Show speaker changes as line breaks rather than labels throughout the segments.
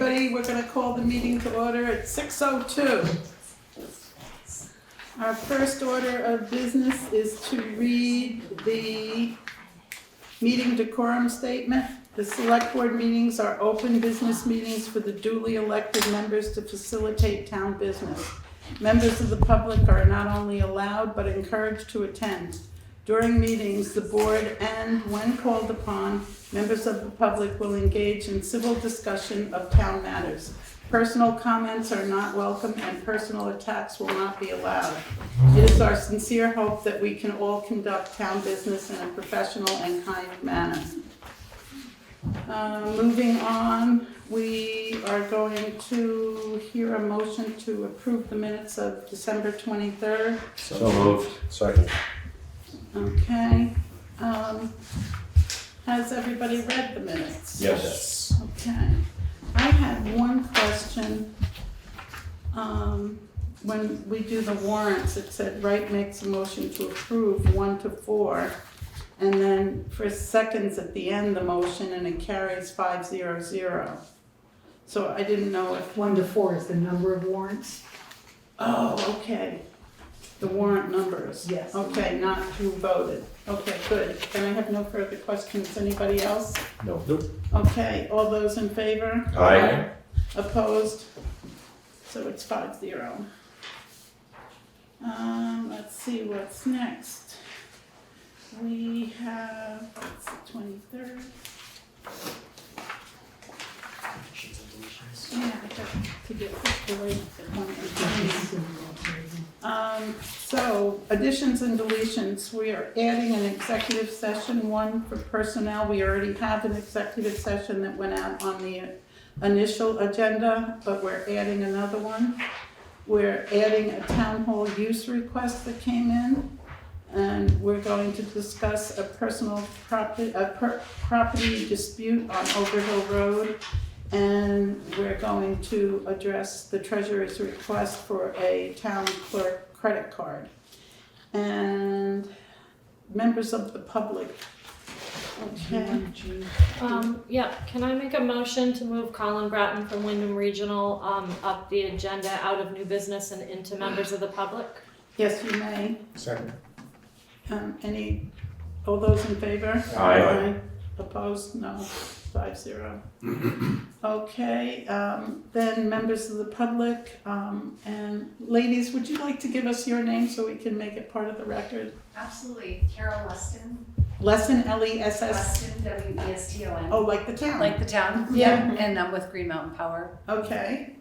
everybody. We're going to call the meeting to order at 6:02. Our first order of business is to read the meeting decorum statement. The select board meetings are open business meetings for the duly elected members to facilitate town business. Members of the public are not only allowed but encouraged to attend. During meetings, the board and, when called upon, members of the public will engage in civil discussion of town matters. Personal comments are not welcome and personal attacks will not be allowed. It is our sincere hope that we can all conduct town business in a professional and kind manner. Moving on, we are going to hear a motion to approve the minutes of December 23rd.
So moved. Second.
Okay. Has everybody read the minutes?
Yes.
Okay. I had one question. When we do the warrants, it said Wright makes a motion to approve 1 to 4. And then for seconds at the end, the motion, and it carries 500. So I didn't know if
1 to 4 is the number of warrants?
Oh, okay. The warrant numbers?
Yes.
Okay, not who voted. Okay, good. Then I have no further questions. Anybody else?
No. Nope.
Okay, all those in favor?
Aye.
Opposed? So it's 5-0. Let's see what's next. We have, it's the 23rd. Yeah, I got to get this away at one. So additions and deletions, we are adding an executive session, one for personnel. We already have an executive session that went out on the initial agenda, but we're adding another one. We're adding a town hall use request that came in, and we're going to discuss a personal property, property dispute on Oberhill Road. And we're going to address the treasurer's request for a town clerk credit card. And members of the public. Okay.
Yeah, can I make a motion to move Colin Bratton from Wyndham Regional up the agenda out of new business and into members of the public?
Yes, you may.
Second.
All those in favor?
Aye.
Opposed? No. 5-0. Okay, then members of the public, and ladies, would you like to give us your name so we can make it part of the record?
Absolutely. Carol Weston.
Lesson, L-E-S-S?
Weston, W-E-S-T-O-N.
Oh, like the town?
Like the town?
Yeah.
And I'm with Green Mountain Power.
Okay,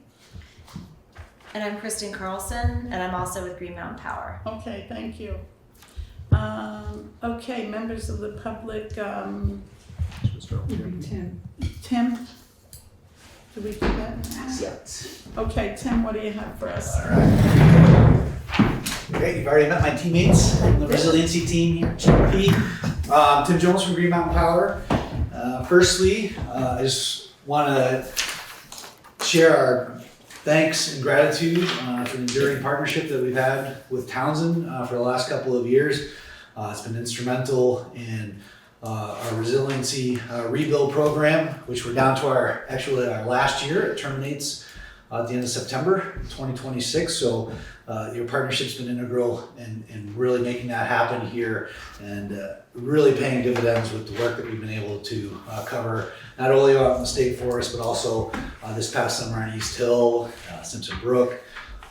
And I'm Kristen Carlson, and I'm also with Green Mountain Power.
okay, thank you. Okay, members of the public,
Tim.
Tim? Do we do that now?
Yes.
Okay, Tim, what do you have for us?
All right. Great, you've already met my teammates from the resiliency team here at GP. Tim Jones from Green Mountain Power. Firstly, I just want to share our thanks and gratitude for the enduring partnership that we've had with Townshend for the last couple of years. It's been instrumental in our resiliency rebuild program, which we're down to our last year. It terminates at the end of September 2026. So your partnership's been integral in really making that happen here, and really paying dividends with the work that we've been able to cover, not only out in the state forest, but also this past summer on East Hill, Simpson Brook,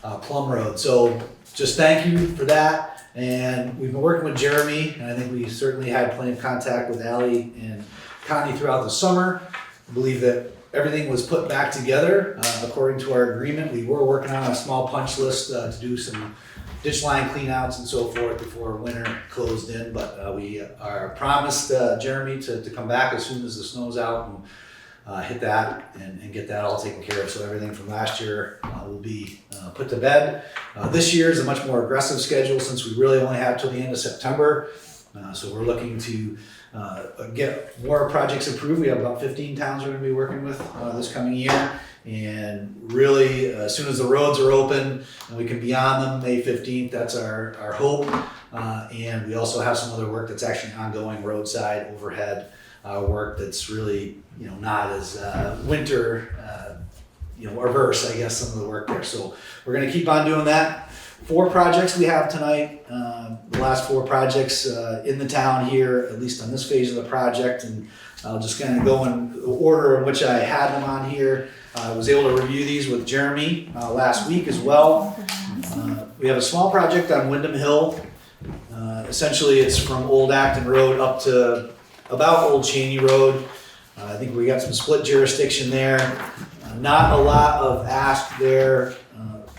Plum Road. So just thank you for that. And we've been working with Jeremy, and I think we certainly had plenty of contact with Allie and Connie throughout the summer. I believe that everything was put back together according to our agreement. We were working on a small punch list to do some ditch line cleanouts and so forth before winter closed in, but we are promised Jeremy to come back as soon as the snow's out and hit that and get that all taken care of. So everything from last year will be put to bed. This year is a much more aggressive schedule since we really only have till the end of September. So we're looking to get more projects approved. We have about 15 towns we're going to be working with this coming year. And really, as soon as the roads are open and we can be on them May 15th, that's our hope. And we also have some other work that's actually ongoing, roadside, overhead work that's really, not as winter reverse, I guess, some of the work there. So we're gonna keep on doing that. 4 projects we have tonight. The last 4 projects in the town here, at least on this phase of the project, and I'll just kind of go in the order in which I had them on here. I was able to review these with Jeremy last week as well. We have a small project on Windham Hill. Essentially, it's from Old Acton Road up to about Old Cheney Road. I think we got some split jurisdiction there. Not a lot of ask there.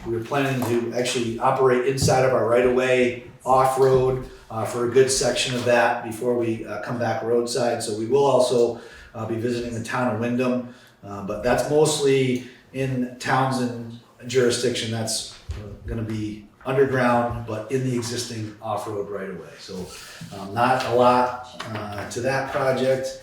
We were planning to actually operate inside of our right-of-way off-road for a good section of that before we come back roadside. So we will also be visiting the town of Windham, but that's mostly in Townsend jurisdiction. That's going to be underground, but in the existing off-road right-of-way. So not a lot to that project.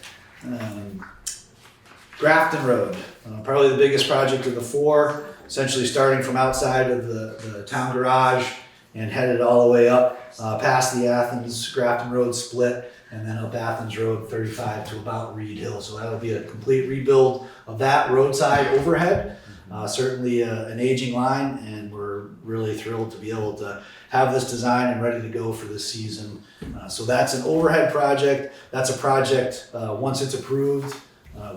Grafton Road, probably the biggest project of the 4, essentially starting from outside of the town garage and headed all the way up past the Athens Grafton Road split, and then up Athens Road 35 to about Reed Hill. So that'll be a complete rebuild of that roadside overhead. Certainly an aging line, and we're really thrilled to be able to have this design and ready to go for this season. So that's an overhead project. That's a project, once it's approved,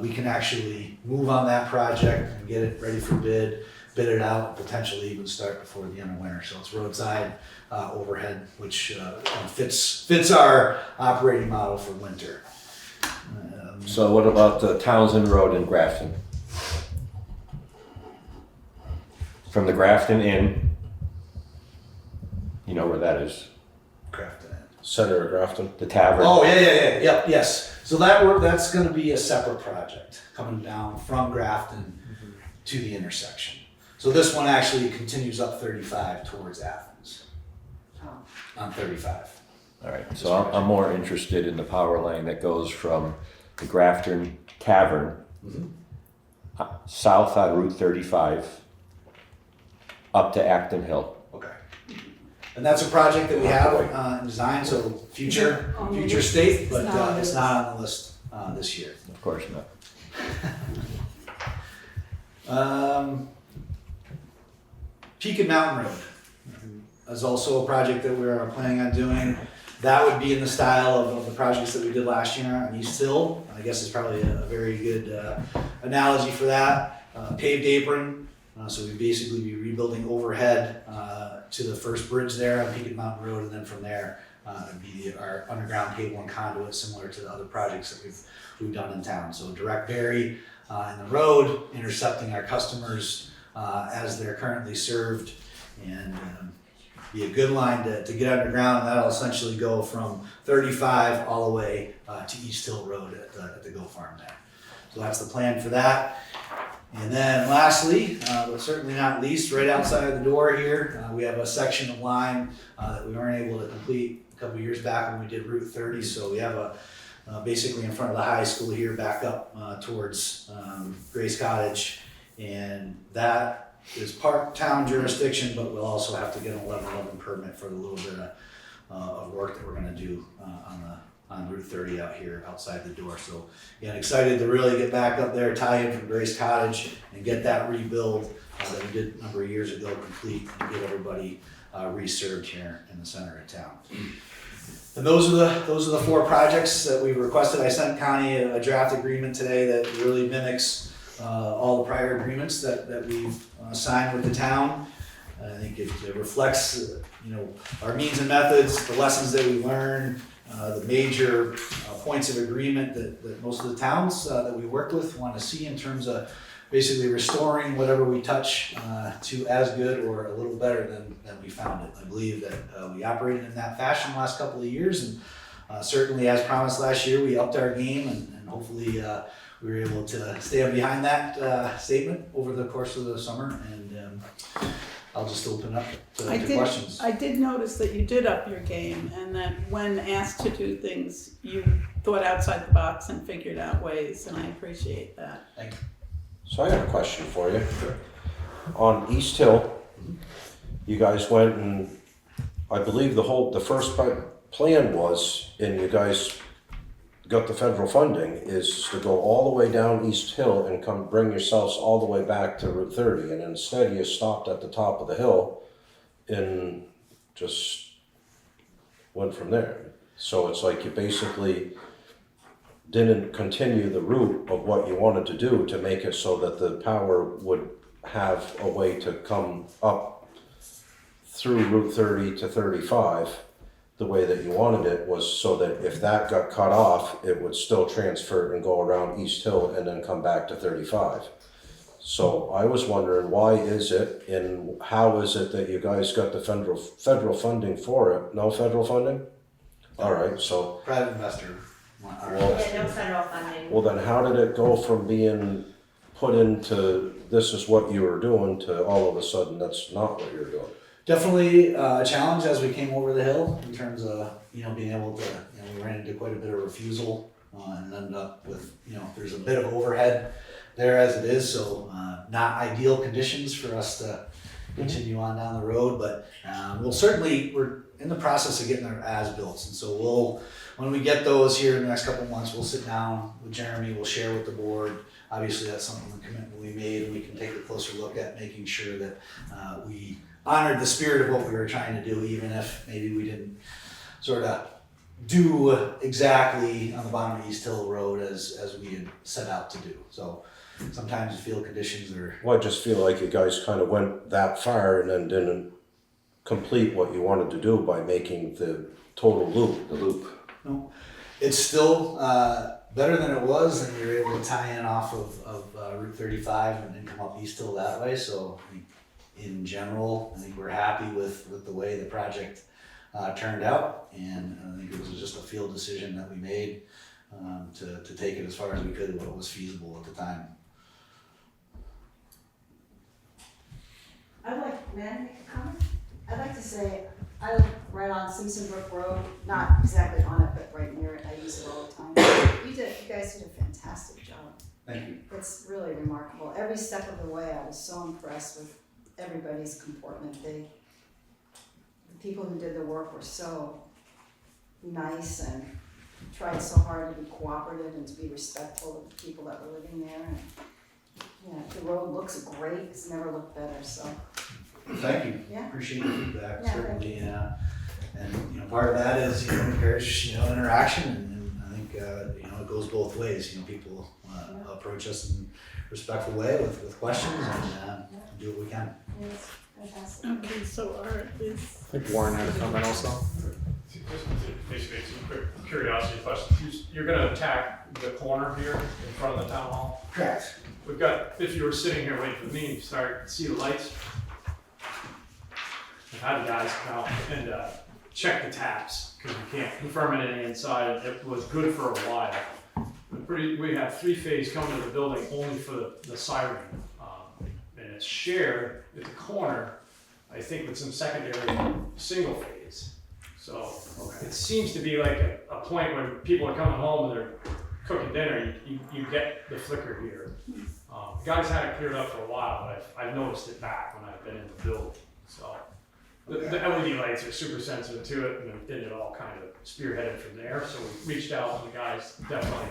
we can actually move on that project and get it ready for bid it out, potentially even start before the end of winter. So it's roadside overhead, which fits our operating model for winter.
So what about the Townsend Road in Grafton? From the Grafton Inn, you know where that is?
Grafton.
Center of Grafton. The tavern.
Oh, yeah, yes. So that's gonna be a separate project, coming down from Grafton to the intersection. So this one actually continues up 35 towards Athens, on 35.
All right, so I'm more interested in the power line that goes from the Grafton Tavern south on Route 35 up to Acton Hill.
Okay. And that's a project that we have in design, so future state, but it's not on the list this year.
Of course not.
Peak Mountain Road is also a project that we're planning on doing. That would be in the style of the projects that we did last year on East Hill. I guess it's probably a very good analogy for that. Paved apron, so we'd basically be rebuilding overhead to the first bridge there on Peak Mountain Road, and then from there it'd be our underground cable and conduit, similar to the other projects that we've done in town. So direct bury in the road, intercepting our customers as they're currently served, and be a good line to get underground. And that'll essentially go from 35 all the way to East Hill Road at the Go Farm there. So that's the plan for that. And then lastly, but certainly not least, right outside the door here, we have a section of line that we weren't able to complete a couple years back when we did Route 30. So we have basically in front of the high school here, back up towards Grace Cottage, and that is part town jurisdiction, but we'll also have to get an 1111 permit for the little bit of work that we're going to do on Route 30 out here outside the door. So again, excited to really get back up there, tie in from Grace Cottage, and get that rebuild that we did a number of years ago complete, and get everybody reserved here in the center of town. And those are the 4 projects that we requested. I sent Connie a draft agreement today that really mimics all the prior agreements that we've signed with the town. I think it reflects our means and methods, the lessons that we learned, the major points of agreement that most of the towns that we worked with want to see in terms of basically restoring whatever we touch to as good or a little better than we found it. I believe that we operated in that fashion the last couple of years, and certainly as promised last year, we upped our game, and hopefully we were able to stand behind that statement over the course of the summer. And I'll just open up to questions.
I did notice that you did up your game, and that when asked to do things, you thought outside the box and figured out ways, and I appreciate that.
Thank you.
So I got a question for you. On East Hill, you guys went and I believe the first plan was, and you guys got the federal funding is to go all the way down East Hill and come bring yourselves all the way back to Route 30, and instead you stopped at the top of the hill and just went from there. So it's like you basically didn't continue the route of what you wanted to do to make it so that the power would have a way to come up through Route 30 to 35. The way that you wanted it was so that if that got cut off, it would still transfer and go around East Hill and then come back to 35. So I was wondering, why is it and how is it that you guys got the federal funding for it? No federal funding? All right, so,
Private investor.
Well-
Yeah, no federal funding.
well then how did it go from being put into this is what you were doing to all of a sudden that's not what you're doing?
Definitely a challenge as we came over the hill in terms of, being able to, we ran into quite a bit of refusal and ended up with, there's a bit of overhead there as it is, so not ideal conditions for us to continue on down the road, but we're in the process of getting our as-built, and so when we get those here in the next couple of months, we'll sit down with Jeremy, we'll share with the board. Obviously, that's something, the commitment we made, and we can take a closer look at making sure that we honored the spirit of what we were trying to do, even if maybe we didn't sort of do exactly on the bottom of East Hill Road as we had set out to do. So sometimes the field conditions are.
Well, I just feel like you guys kind of went that far and then didn't complete what you wanted to do by making the total loop, the loop.
No, it's still better than it was, and you're able to tie in off of Route 35 and then come up East Hill that way. So in general, I think we're happy with the way the project turned out, and I think it was just a field decision that we made to take it as far as we could, what was feasible at the time.
May I make a comment? I'd like to say, I live right on Simpson Brook Road, not exactly on it, but right near it. I use it all the time. You guys did a fantastic job.
Thank you.
It's really remarkable. Every step of the way, I was so impressed with everybody's comportment. The people who did the work were so nice and tried so hard to be cooperative and to be respectful of the people that were living there. And the road looks great. It's never looked better. So.
Thank you.
Yeah.
Appreciate the feedback,
Yeah,
certainly. And part of that is, encourage, interaction, and I think, it goes both ways. People approach us in a respectful way with questions and do what we can.
Yes, fantastic.
Okay, so Art is.
I think Warren had a comment also.
Basically, some quick curiosity questions. You're going to attack the corner here in front of the town hall?
Correct.
We've got, if you were sitting here waiting for me to start, see the lights. I've had the guys come out and check the taps, because we can't confirm anything inside. It was good for a while. We have 3-phase coming to the building only for the siren, and it's shared at the corner, I think, with some secondary single phase. So it seems to be like a point when people are coming home and they're cooking dinner, you get the flicker here. The guys had it cleared up for a while, but I've noticed it back when I've been in the building. So the LED lights are super sensitive to it, and then it all kind of spearheaded from there. So we reached out, and the guys definitely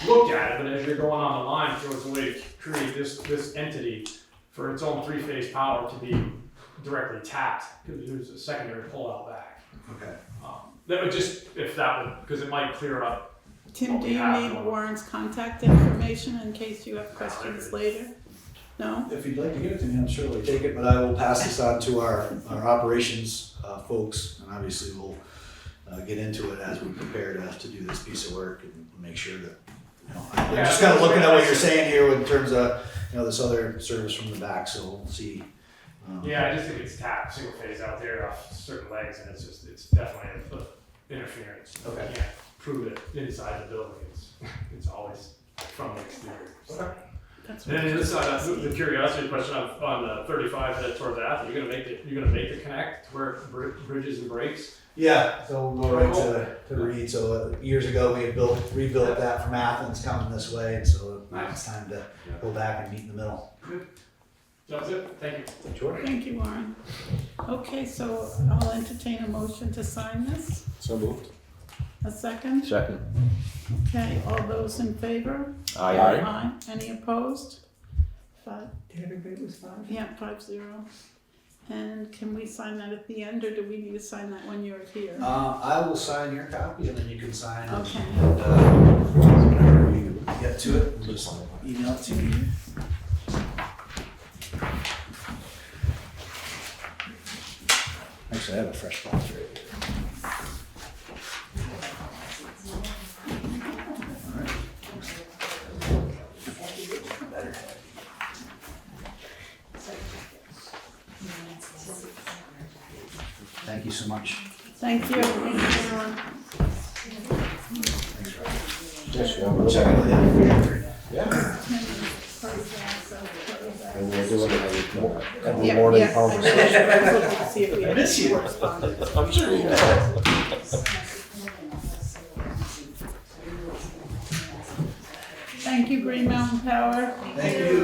looked at it, but as you're going on the line, there was a way to create this entity for its own 3-phase power to be directly tapped, because there's a secondary pullout back.
Okay.
That would just, because it might clear up.
Tim, do you need Warren's contact information in case you have questions later? No?
If you'd like to give it to me, I'm sure we'll take it, but I will pass this on to our operations folks, and obviously we'll get into it as we prepare to do this piece of work and make sure that, I'm just kind of looking at what you're saying here in terms of, this other service from the back, so we'll see.
Yeah, I just think it's tapped single phase out there off certain legs, and it's definitely an interference.
Okay.
You can't prove it inside the building. It's always from the exterior.
Okay.
That's
And then this the curiosity question on 35 headed towards that. You're gonna make the connect where it bridges and breaks.
Yeah, so we'll go right to Reed. So years ago we had rebuilt that from Athens coming this way, and so now it's time to go back and meet in the middle.
That's it. Thank you.
Sure.
Thank you, Warren. Okay, so I'll entertain a motion to sign this.
So moved.
A second?
Second.
Okay, all those in favor?
Aye.
Aye. Any opposed? 5,
Did everybody was 5?
yeah, 5-0. And can we sign that at the end, or do we need to sign that when you're here?
I will sign your copy and then you can sign.
Okay.
Whenever you get to it, just email it to me. Actually, I have a fresh box right here. Thank you so much.
Thank you. Thank you, everyone.
Yes, yeah.
Check it later.
Yeah. And we're doing it every
Yeah,
morning
yeah, I
conversation.
was looking to see if we had
I miss
any
you.
correspondence.
I'm sure you know.
Thank you, Green Mountain Power.
Thank you.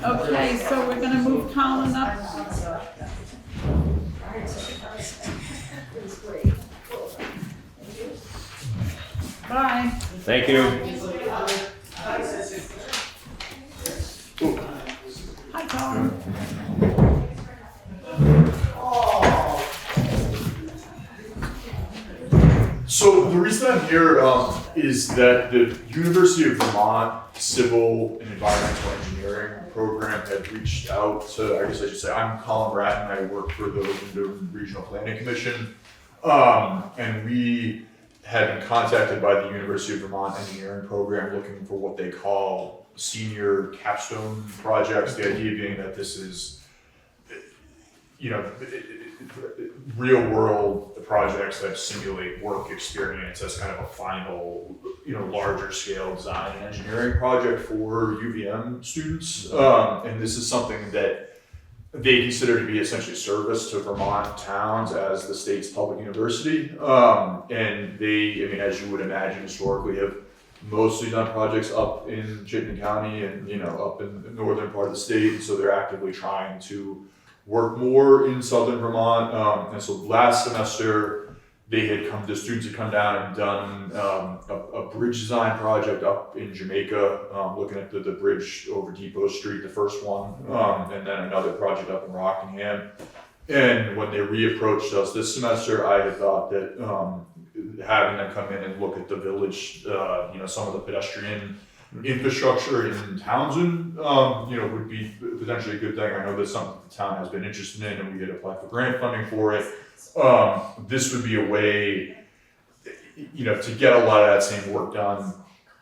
Okay, so we're gonna move Colin up. Bye.
Thank you.
Hi, Colin.
So the reason I'm here is that the University of Vermont Civil and Environmental Engineering program had reached out to, I guess I should say, I'm Colin Bratton, I work for the Wyndham Regional Planning Commission, and we had been contacted by the University of Vermont Engineering program looking for what they call senior capstone projects, the idea being that this is, you know, real world projects that simulate work experience as kind of a final, you know, larger scale design and engineering project for UVM students. And this is something that they consider to be essentially service to Vermont towns as the state's public university. And they, I mean, as you would imagine, historically have mostly done projects up in Chittenden County and, you know, up in the northern part of the state. And so they're actively trying to work more in southern Vermont. And so last semester, the students had come down and done a bridge design project up in Jamaica, looking at the bridge over Depot Street, the first one, and then another project up in Rockingham. And when they reapproached us this semester, I had thought that having them come in and look at the village, you know, some of the pedestrian infrastructure in Townsend, you know, would be potentially a good thing. I know that's something the town has been interested in, and we had applied for grant funding for it. This would be a way, you know, to get a lot of that same work done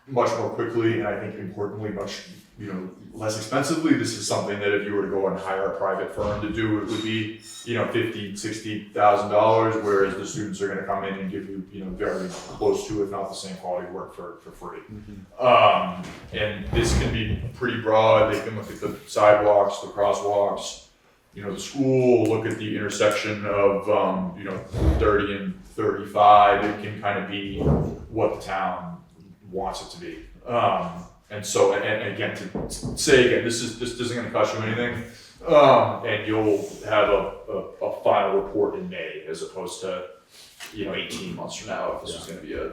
much more quickly, and I think importantly, much, you know, less expensively. This is something that if you were to go and hire a private firm to do, it would be, you know, $50,000-$60,000, whereas the students are going to come in and give you, you know, very close to, if not the same quality work for free. And this can be pretty broad. They can look at the sidewalks, the crosswalks, you know, the school, look at the intersection of, you know, 30 and 35. It can kind of be what the town wants it to be. And so, and again, to say again, this isn't going to cost you anything, and you'll have a final report in May as opposed to, you know, 18 months from now if this was going to be a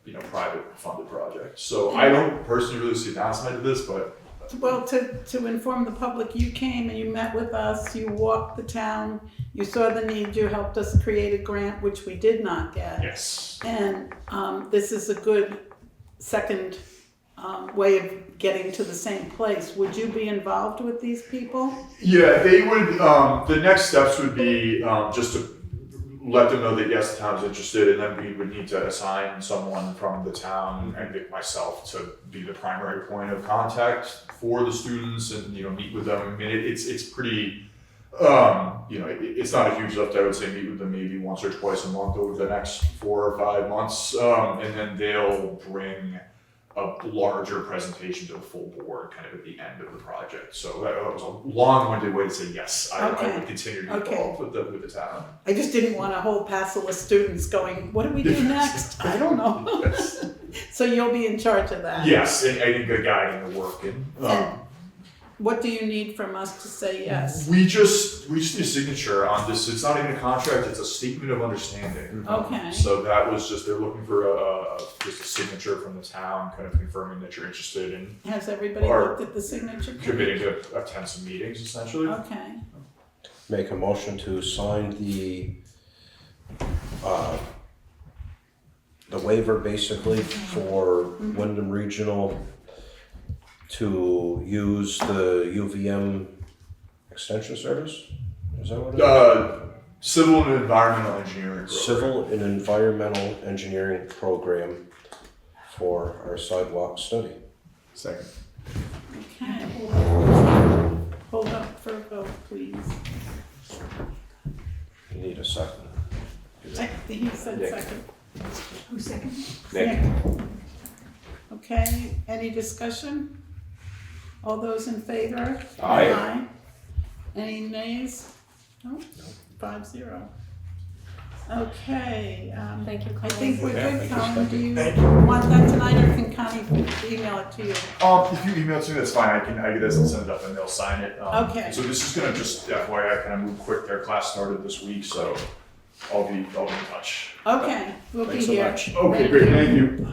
you know, private funded project. So I don't personally really see a downside to this, but
Well, to inform the public, you came and you met with us, you walked the town, you saw the need, you helped us create a grant, which we did not get.
yes.
And this is a good second way of getting to the same place. Would you be involved with these people?
Yeah, they would, the next steps would be just to let them know that yes, the town is interested, and then we would need to assign someone from the town and myself to be the primary point of contact for the students and, you know, meet with them. I mean, it's pretty, you know, it's not a huge lift. I would say meet with them maybe once or twice a month over the next 4 or 5 months, and then they'll bring a larger presentation to the full board kind of at the end of the project. So that was a long-winded way to say yes, I would continue to be involved with the town.
I just didn't want a whole passel of students going, what do we do next? I don't know.
Yes.
So you'll be in charge of that?
Yes, and I think guiding the work and
what do you need from us to say yes?
We just need a signature on this. It's not even a contract, it's a statement of understanding.
Okay.
So that was just, they're looking for just a signature from the town, kind of confirming that you're interested in
Has everybody
Or
looked at the signature?
committing to attend some meetings, essentially.
Okay,
Make a motion to sign the waiver basically for Wyndham Regional to use the UVM extension service? Is that what it is?
Civil and environmental engineering program.
Civil and environmental engineering program for our sidewalk study.
Second.
okay. Hold up for a vote, please.
You need a second.
He said
Nick.
second.
Who's second?
Nick?
Okay, any discussion? All those in favor?
Aye.
Any nays? No? 5-0. Okay,
Thank you,
I
Colin.
think we're
Yeah,
good,
thank you,
Colin.
thank
Do
you.
you want that tonight, or can Connie email it to you?
If you email it to me, that's fine. I get this and send it up and they'll sign it.
Okay.
So this is gonna just FYI kind of move quick. Their class started this week, so I'll be in touch.
Okay, we'll be
Thanks so
here.
much.
Okay, great. Thank you.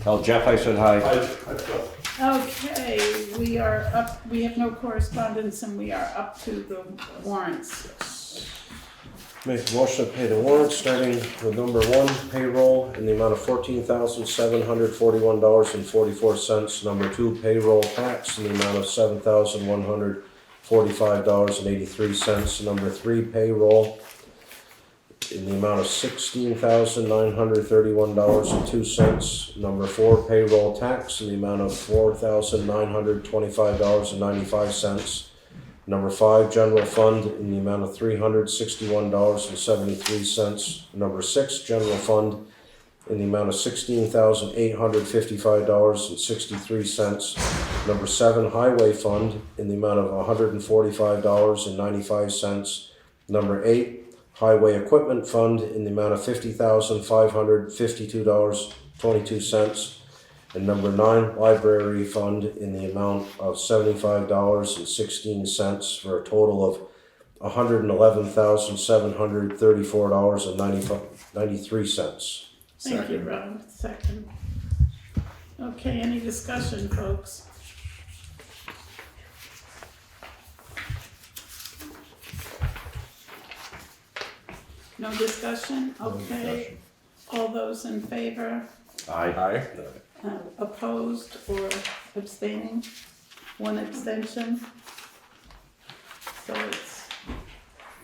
Tell Jeff I said hi.
Okay, we are up, we have no correspondence, and we are up to the warrants.
Make a motion to pay the warrants, starting with number 1, payroll in the amount of $14,741.44. Number 2, payroll tax in the amount of $7,145.83. Number 3, payroll in the amount of $16,931.02. Number 4, payroll tax in the amount of $4,925.95. Number 5, general fund in the amount of $361.73. Number 6, general fund in the amount of $16,855.63. Number 7, highway fund in the amount of $145.95. Number 8, highway equipment fund in the amount of $50,552.22. And number 9, library fund in the amount of $75.16 for a total of $111,734.93.
Thank you, Ron. Second. Okay, any discussion, folks? No discussion? Okay. All those in favor?
Aye.
Opposed or abstaining? 1 abstention. So it's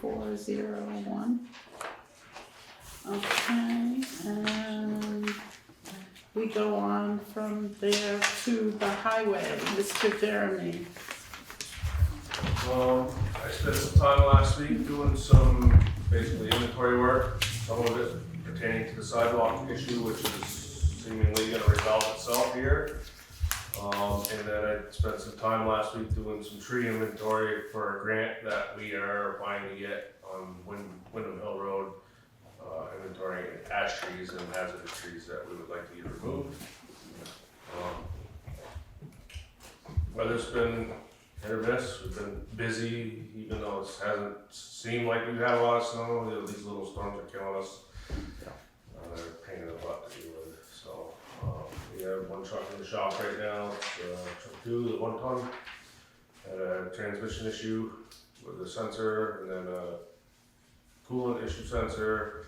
4-0-1. Okay, and we go on from there to the highway, Mr. Jeremy.
I spent some time last week doing some basically inventory work, some of it pertaining to the sidewalk issue, which is seemingly gonna resolve itself here. And then I spent some time last week doing some tree inventory for a grant that we are applying to get on Wyndham Hill Road, inventorying ash trees and hazardous trees that we would like to get removed. Weather's been hit or miss. We've been busy, even though it hasn't seemed like we've had a lot of snow. These little storms are killing us. They're a pain in the butt to deal with. So we have 1 truck in the shop right now. It's truck 2, the 1 ton. Had a transmission issue with the sensor, and then a coolant issue sensor,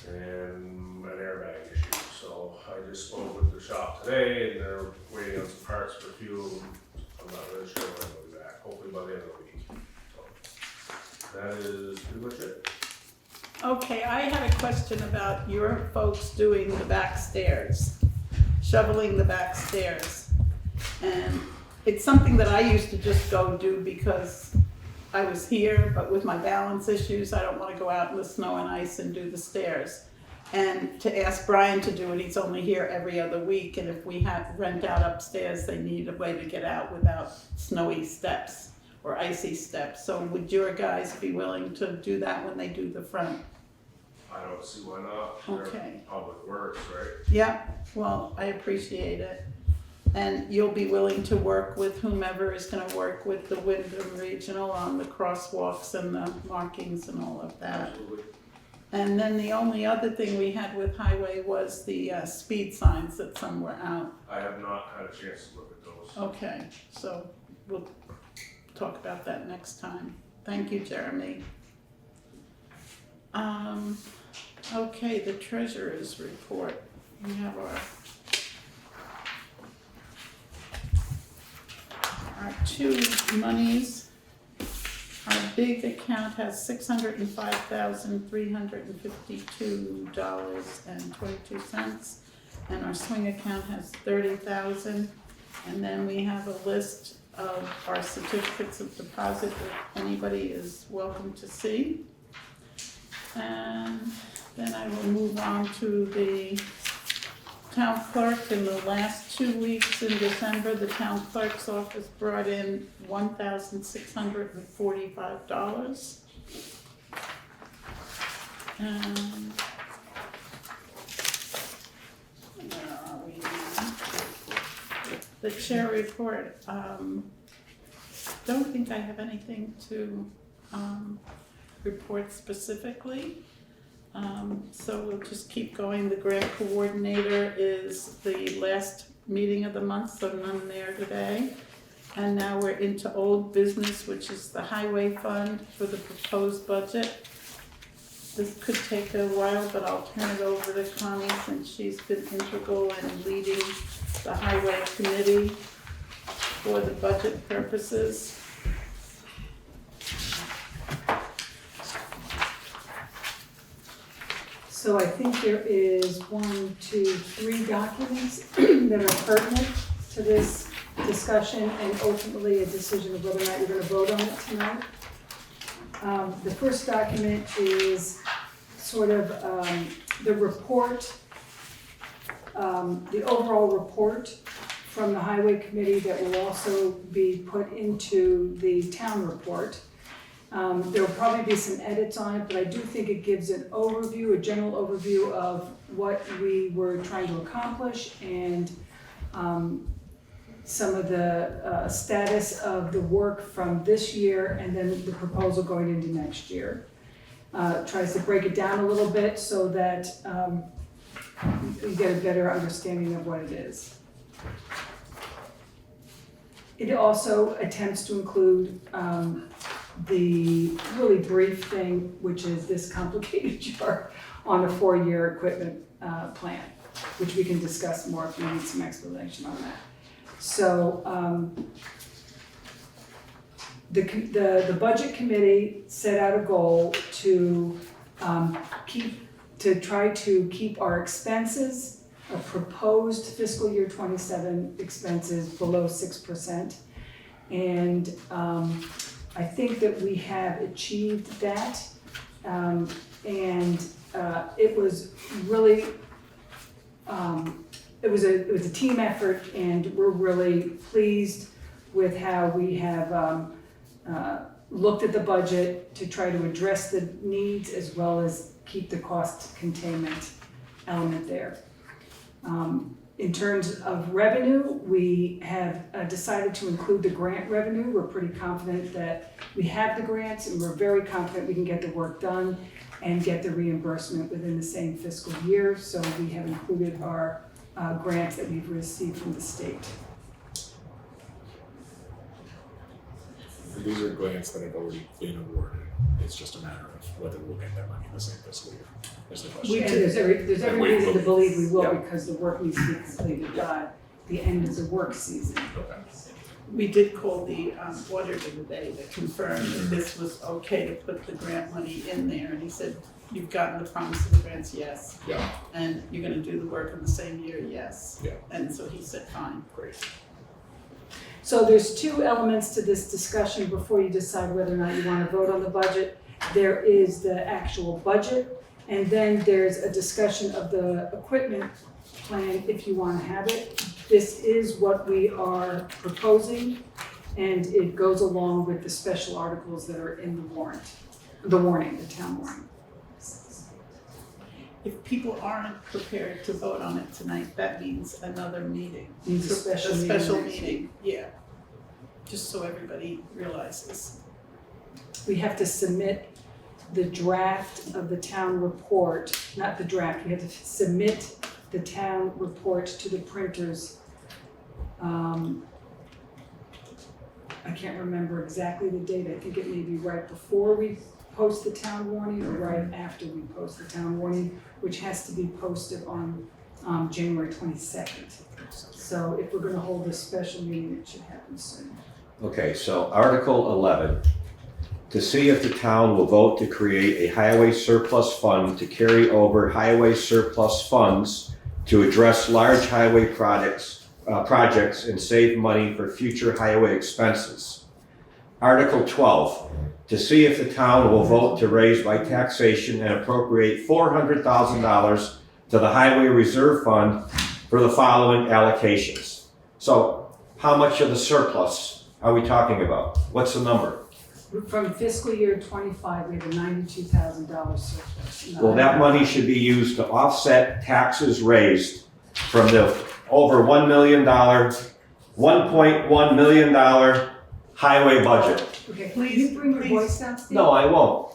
and an airbag issue. So I just spoke with the shop today, and they're waiting on some parts for a few of them. I'm not really sure when they'll be back, hopefully by the end of the week. So that is pretty much it.
Okay, I had a question about your folks doing the back stairs, shoveling the back stairs. And it's something that I used to just go do because I was here, but with my balance issues, I don't want to go out in the snow and ice and do the stairs. And to ask Brian to do it, he's only here every other week, and if we have rent out upstairs, they need a way to get out without snowy steps or icy steps. So would your guys be willing to do that when they do the front?
I don't see why not.
Okay.
They're public works, right?
Yeah, well, I appreciate it. And you'll be willing to work with whomever is gonna work with the Wyndham Regional on the crosswalks and the markings and all of that.
Absolutely.
And then the only other thing we had with highway was the speed signs that some were out.
I have not had a chance to look at those.
Okay, so we'll talk about that next time. Thank you, Jeremy. Okay, the treasurer's report. We have our two monies. Our big account has $605,352.22, and our swing account has $30,000. And then we have a list of our certificates of deposit that anybody is welcome to see. And then I will move on to the town clerk. In the last 2 weeks in December, the town clerk's office brought in $1,645. And where are we now? The chair report, don't think I have anything to report specifically. So we'll just keep going. The grant coordinator is the last meeting of the month, so none there today. And now we're into old business, which is the highway fund for the proposed budget. This could take a while, but I'll turn it over to Connie since she's been integral in leading the highway committee for the budget purposes.
So I think there is 1, 2, 3 documents that are pertinent to this discussion and ultimately a decision of whether or not you're gonna vote on it tonight. The first document is sort of the report, the overall report from the highway committee that will also be put into the town report. There'll probably be some edits on it, but I do think it gives an overview, a general overview of what we were trying to accomplish and some of the status of the work from this year and then the proposal going into next year. Tries to break it down a little bit so that you get a better understanding of what it is. It also attempts to include the really brief thing, which is this complicated chart on a 4-year equipment plan, which we can discuss more if you need some explanation on that. So the budget committee set out a goal to try to keep our expenses, a proposed fiscal year 27 expenses below 6%. And I think that we have achieved that, and it was really, it was a team effort, and we're really pleased with how we have looked at the budget to try to address the needs as well as keep the cost containment element there. In terms of revenue, we have decided to include the grant revenue. We're pretty confident that we have the grants, and we're very confident we can get the work done and get the reimbursement within the same fiscal year. So we have included our grants that we've received from the state.
These are grants that have already been awarded. It's just a matter of whether we'll get that money in the same fiscal year. Is the question.
And there's every reason to believe we will,
Yeah.
because the work needs to be completed by the end of the work season.
Okay.
We did call the auditor today to confirm that this was okay to put the grant money in there, and he said, you've gotten the promise of the grants, yes.
Yeah.
And you're gonna do the work in the same year, yes.
Yeah.
And so he said, fine.
Great.
So there's 2 elements to this discussion before you decide whether or not you want to vote on the budget. There is the actual budget, and then there's a discussion of the equipment plan if you want to have it. This is what we are proposing, and it goes along with the special articles that are in the warrant, the warning, the town warning.
if people aren't prepared to vote on it tonight, that means another meeting.
Needs a special meeting.
A special meeting, yeah. Just so everybody realizes.
We have to submit the draft of the town report, not the draft, we have to submit the town report to the printers. I can't remember exactly the date, I think it may be right before we post the town warning or right after we post the town warning, which has to be posted on January 22nd. So if we're gonna hold a special meeting, it should happen soon.
Okay, so Article 11, to see if the town will vote to create a highway surplus fund to carry over highway surplus funds to address large highway projects and save money for future highway expenses. Article 12, to see if the town will vote to raise by taxation and appropriate $400,000 to the Highway Reserve Fund for the following allocations. So how much of the surplus are we talking about? What's the number?
From fiscal year 25, we have a $92,000 surplus.
Well, that money should be used to offset taxes raised from the over $1 million, $1.1 million highway budget.
Okay, can you bring your voice down, Steve?
No, I won't.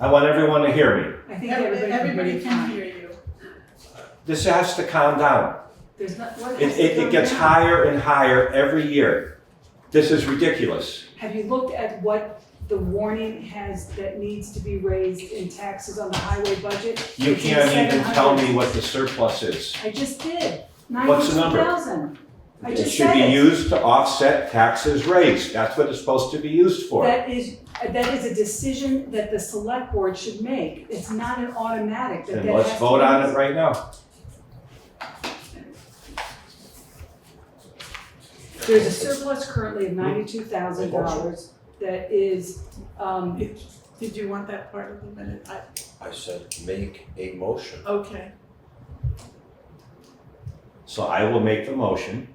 I want everyone to hear me.
I think
Everybody can
fine.
hear you.
This has to calm down.
There's not, what has to
It
come
gets
down?
higher and higher every year. This is ridiculous.
Have you looked at what the warning has that needs to be raised in taxes on the highway budget?
You
It's
can't even tell me
700.
what the surplus is.
I just did.
What's the number?
92,000. I
It
just
should
said
be
it.
used to offset taxes raised. That's what it's supposed to be used for.
That is a decision that the select board should make. It's not an automatic that
Then
that
let's
has to
vote
be
on it
used.
right now.
There's a surplus currently of $92,000 that is,
Did you want that part of the minute?
I said, make a motion.
Okay,
So I will make the motion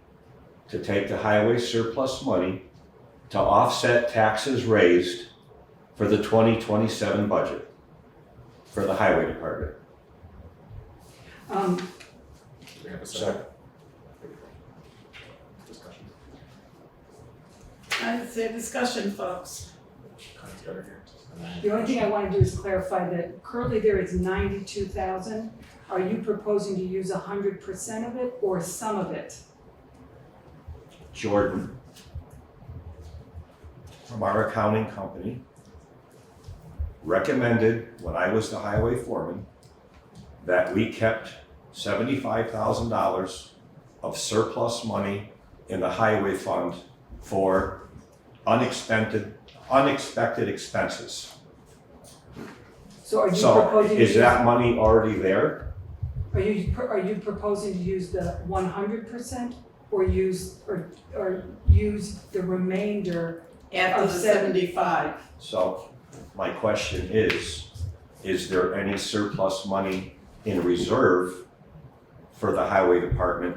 to take the highway surplus money to offset taxes raised for the 2027 budget for the highway department.
Do we have a second? Discussion.
it's a discussion, folks.
Colin's got her here.
the only thing I want to do is clarify that currently there is 92,000. Are you proposing to use 100% of it or some of it?
Jordan, from our accounting company, recommended when I was the highway foreman that we kept $75,000 of surplus money in the highway fund for unexpected expenses.
So are you
So
proposing to
is
use?
that money already there?
Are you proposing to use the 100% or use the remainder?
After the
Of
75.
So my question is there any surplus money in reserve for the highway department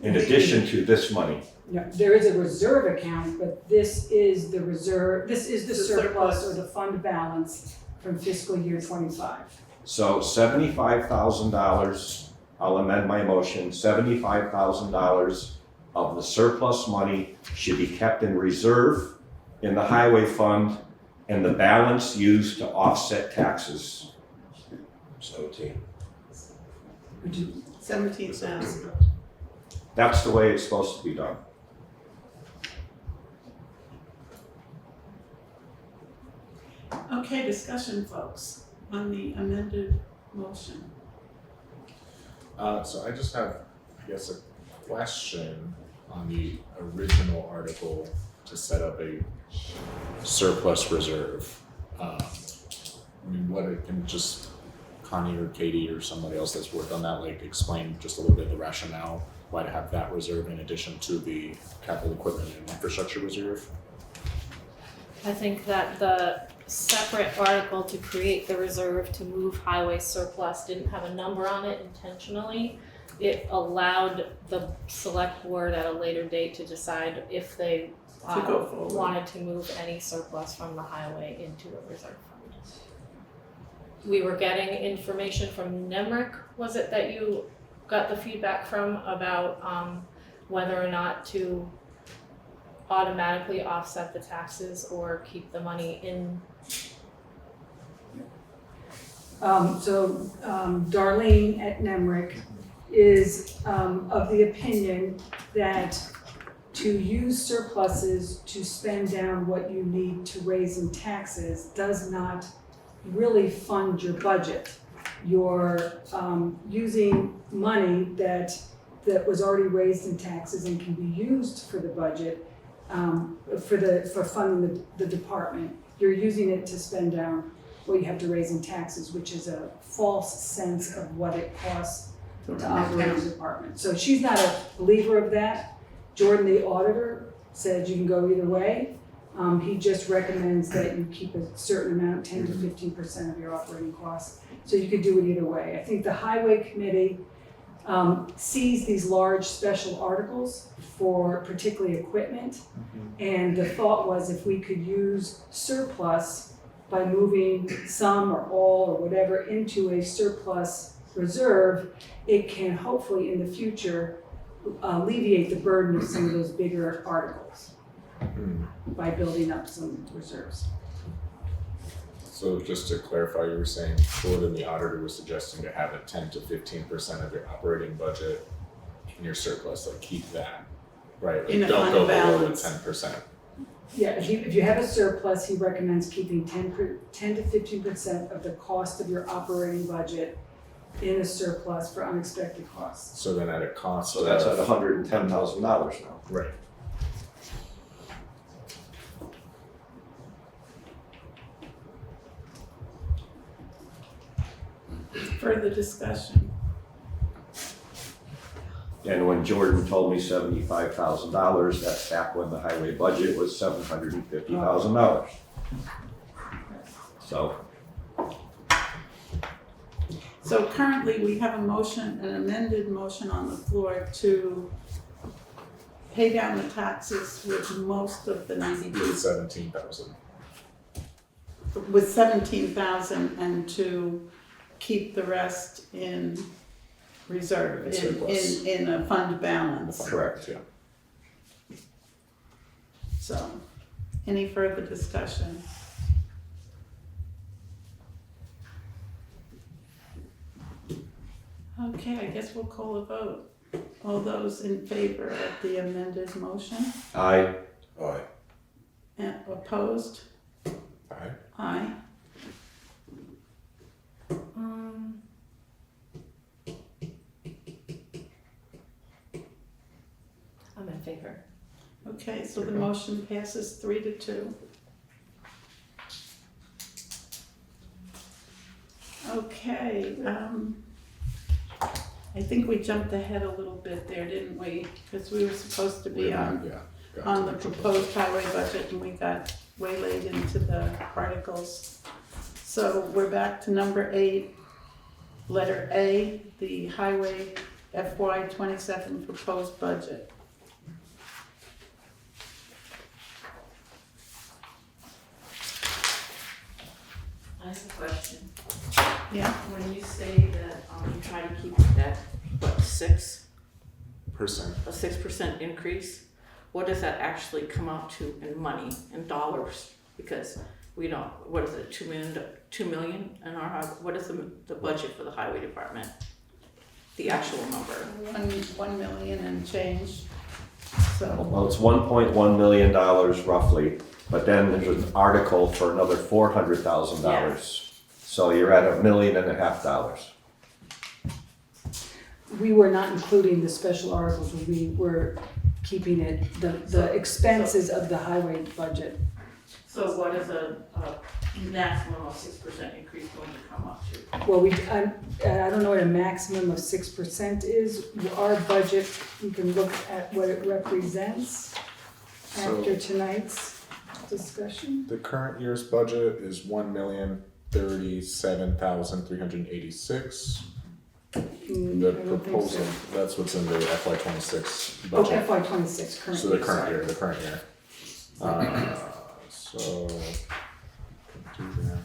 in addition to this money?
No, there is a reserve account, but this is the reserve, this is the
The
surplus
surplus.
or the fund balance from fiscal year 25.
So $75,000, I'll amend my motion, $75,000 of the surplus money should be kept in reserve in the highway fund and the balance used to offset taxes.
17.
17,000.
That's the way it's supposed to be done.
Okay, discussion, folks, on the amended motion.
So I just have, I guess, a question on the original article to set up a surplus reserve. I mean, what it can just Connie or Katie or somebody else that's worked on that, like explain just a little bit the rationale why to have that reserve in addition to the capital equipment and infrastructure reserve.
I think that the separate article to create the reserve to move highway surplus didn't have a number on it intentionally. It allowed the select board at a later date to decide if they
To go forward.
wanted to move any surplus from the highway into a reserve fund. we were getting information from Nemrick, was it that you got the feedback from about whether or not to automatically offset the taxes or keep the money in?
Darlene at Nemrick is of the opinion that to use surpluses to spend down what you need to raise in taxes does not really fund your budget. You're using money that was already raised in taxes and can be used for the budget, for funding the department. You're using it to spend down what you have to raise in taxes, which is a false sense of what it costs to operate the department. So she's not a believer of that. Jordan, the auditor, said you can go either way. He just recommends that you keep a certain amount, 10 to 15% of your operating costs. So you could do it either way. I think the highway committee sees these large special articles for particularly equipment. And the thought was if we could use surplus by moving some or all or whatever into a surplus reserve, it can hopefully in the future alleviate the burden of some of those bigger articles by building up some reserves.
So just to clarify, you were saying Jordan, the auditor, was suggesting to have a 10 to 15% of your operating budget in your surplus, like keep that, right? Like
In a
don't
fund
go below the
balance.
10%.
Yeah, if you have a surplus, he recommends keeping 10 to 15% of the cost of your operating budget in a surplus for unexpected costs.
So then at a cost
So that's
of,
at $110,000 now.
right.
Further discussion?
And when Jordan told me $75,000, that's back when the highway budget was $750,000.
So currently, we have a motion, an amended motion on the floor to pay down the taxes with most of the 90 days,
17,000.
with 17,000, and to keep the rest in reserve,
In surplus.
in a fund balance.
Correct.
Yeah.
So, any further discussion? Okay, I guess we'll call a vote. All those in favor of the amended motion?
Aye.
Aye.
And opposed?
Aye.
Aye.
I'm in favor.
Okay, so the motion passes 3-2. Okay, I think we jumped ahead a little bit there, didn't we? Because we were supposed to be on the proposed highway budget and we got waylaid into the articles. So we're back to number 8, letter A, the highway FY '27 proposed budget.
I have a question.
Yeah,
When you say that you try to keep that, what, 6%, a 6% increase, what does that actually come out to in money, in dollars? Because we don't, what is it, 2 million in our, what is the budget for the highway department? The actual number?
1 million and change. So,
Well, it's $1.1 million roughly, but then there's an article for another $400,000. So you're at $1.5 million.
We were not including the special articles, we were keeping it, the expenses of the highway budget.
So what is a maximum of 6% increase going to come up to?
Well, I don't know what a maximum of 6% is. Our budget, you can look at what it represents after tonight's discussion.
The current year's budget is $1,037,386. The
I don't think
proposal,
so.
that's what's in the FY '26
Oh,
budget.
FY '26, current
So the
year,
current
sorry.
year, the current year. So, do that.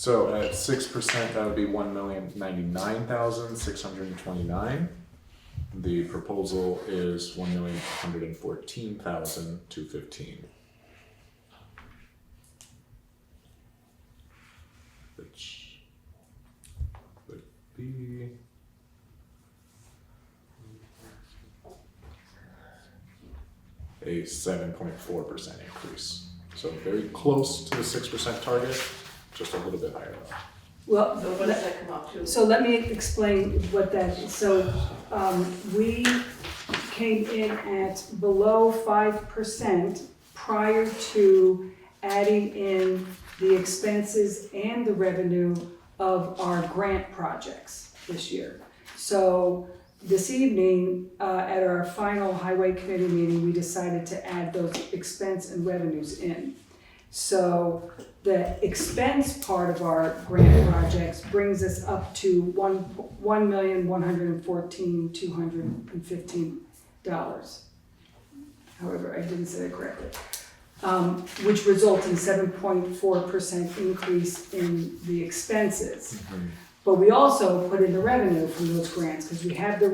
So at 6%, that would be 1,099,629. The proposal is 1,114,215. Which would be a 7.4% increase. So very close to the 6% target, just a little bit higher though.
Well,
So what does that come up to?
so let me explain what that is. So, we came in at below 5% prior to adding in the expenses and the revenue of our grant projects this year. So this evening, at our final highway committee meeting, we decided to add those expense and revenues in. So the expense part of our grant projects brings us up to $1,114,215. However, I didn't say it correctly. Which results in 7.4% increase in the expenses. But we also put in the revenue from those grants, because we have the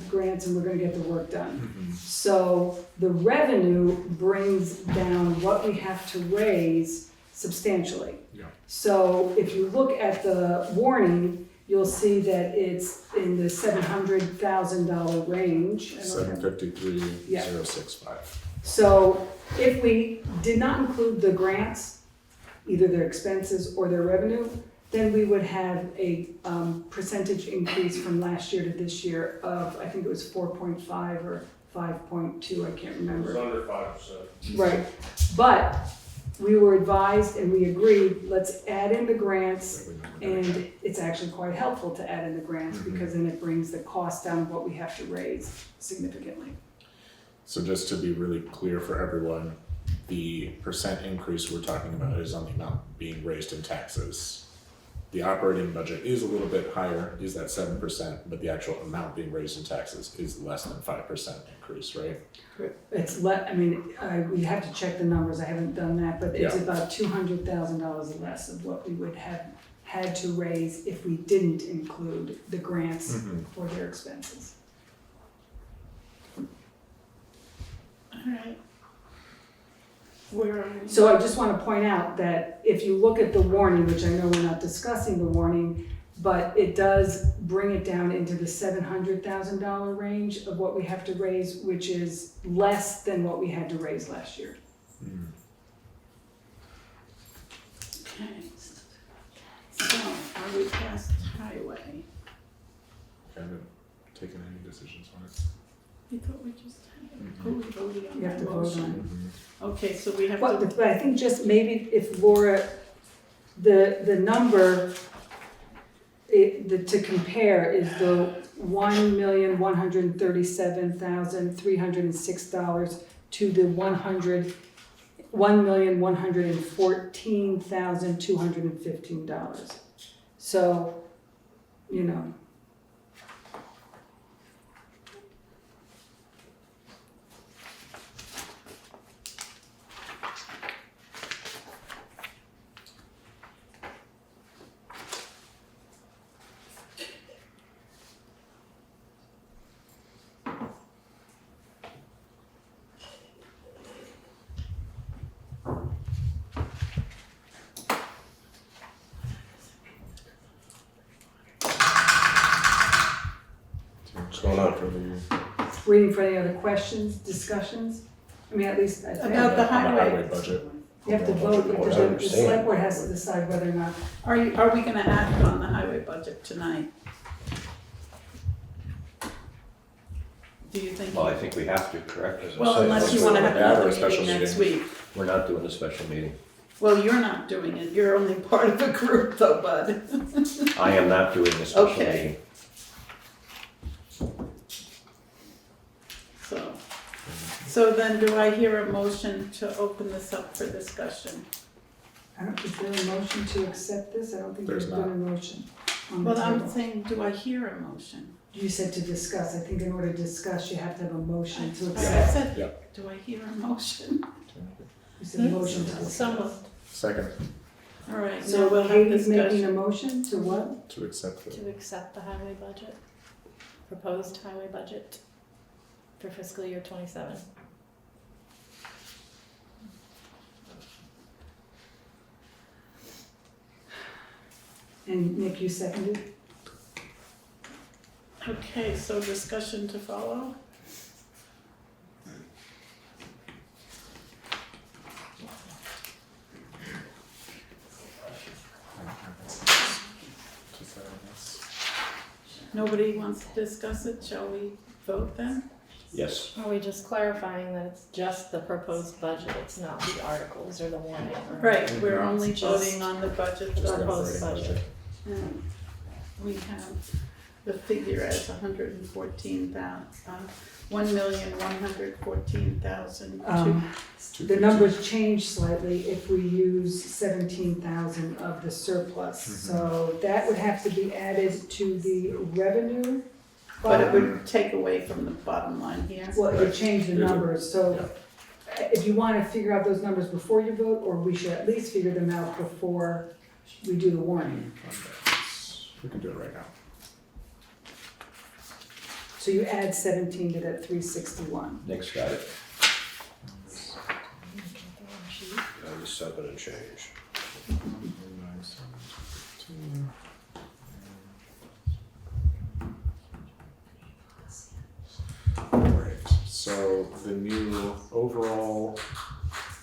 grants and we're gonna get the work done. So the revenue brings down what we have to raise substantially.
Yeah.
So if you look at the warning, you'll see that it's in the $700,000 range.
753,065.
So if we did not include the grants, either their expenses or their revenue, then we would have a percentage increase from last year to this year of, I think it was 4.5 or 5.2, I can't remember.
It's under 5%.
Right, but we were advised and we agreed, let's add in the grants, and it's actually quite helpful to add in the grants, because then it brings the cost down of what we have to raise significantly.
So just to be really clear for everyone, the percent increase we're talking about is on the amount being raised in taxes. The operating budget is a little bit higher, is that 7%, but the actual amount being raised in taxes is less than 5% increase, right?
It's we have to check the numbers, I haven't done that, but it's
Yeah.
about $200,000 less of what we would have had to raise if we didn't include the grants for their expenses.
Alright. Where are we?
So I just want to point out that if you look at the warning, which I know we're not discussing the warning, but it does bring it down into the $700,000 range of what we have to raise, which is less than what we had to raise last year.
Okay. So, are we past highway?
Haven't taken any decisions on it.
I thought we just had it. Oh, we voted on
You have
that
to vote
motion.
on
Okay, so we have
But,
to,
but I think just maybe if Laura, the number to compare is the $1,137,306 to the $1,114,215. So, you know.
What's going on?
Waiting for any other questions, discussions? I mean, at least I think.
about the highway.
Highway budget.
You have to vote, because the select board has to decide whether or not.
are we gonna act on the highway budget tonight? Do you think?
Well, I think we have to, correct?
Well, unless you wanna have
Yeah, or a
another
special
meeting next
meeting.
week.
We're not doing a special meeting.
Well, you're not doing it, you're only part of the group though, bud.
I am not doing a special
Okay.
meeting.
So then do I hear a motion to open this up for discussion?
Is there a motion to accept this? I don't think
There's
there's been a motion on the
Well, I'm
table.
saying, do I hear a motion?
You said to discuss. I think in order to discuss, you have to have a motion to
I
accept.
said,
Yeah.
do I hear a motion?
You said motion to discuss.
Someone,
Second.
All right,
So
now we'll have
Katie's making a
discussion.
motion to what?
To accept the.
To accept the highway budget, proposed highway budget for fiscal year 27.
And Nick, you seconded?
Okay, so discussion to follow. Nobody wants to discuss it, shall we vote then?
Yes.
Are we just clarifying that it's just the proposed budget, it's not the articles or the warning? Or
Right, we're only
It's just
voting on the budget,
the
the
proposed budget.
And we have the figure as 1,114,000.
The numbers change slightly if we use 17,000 of the surplus. So that would have to be added to the revenue.
But it would take away from the bottom line here.
Well, it would change the numbers, so if you wanna figure out those numbers before you vote, or we should at least figure them out before we do the warning.
We can do it right now.
So you add 17 to that 361.
Nick's got it.
97 and change.
Alright, so the new overall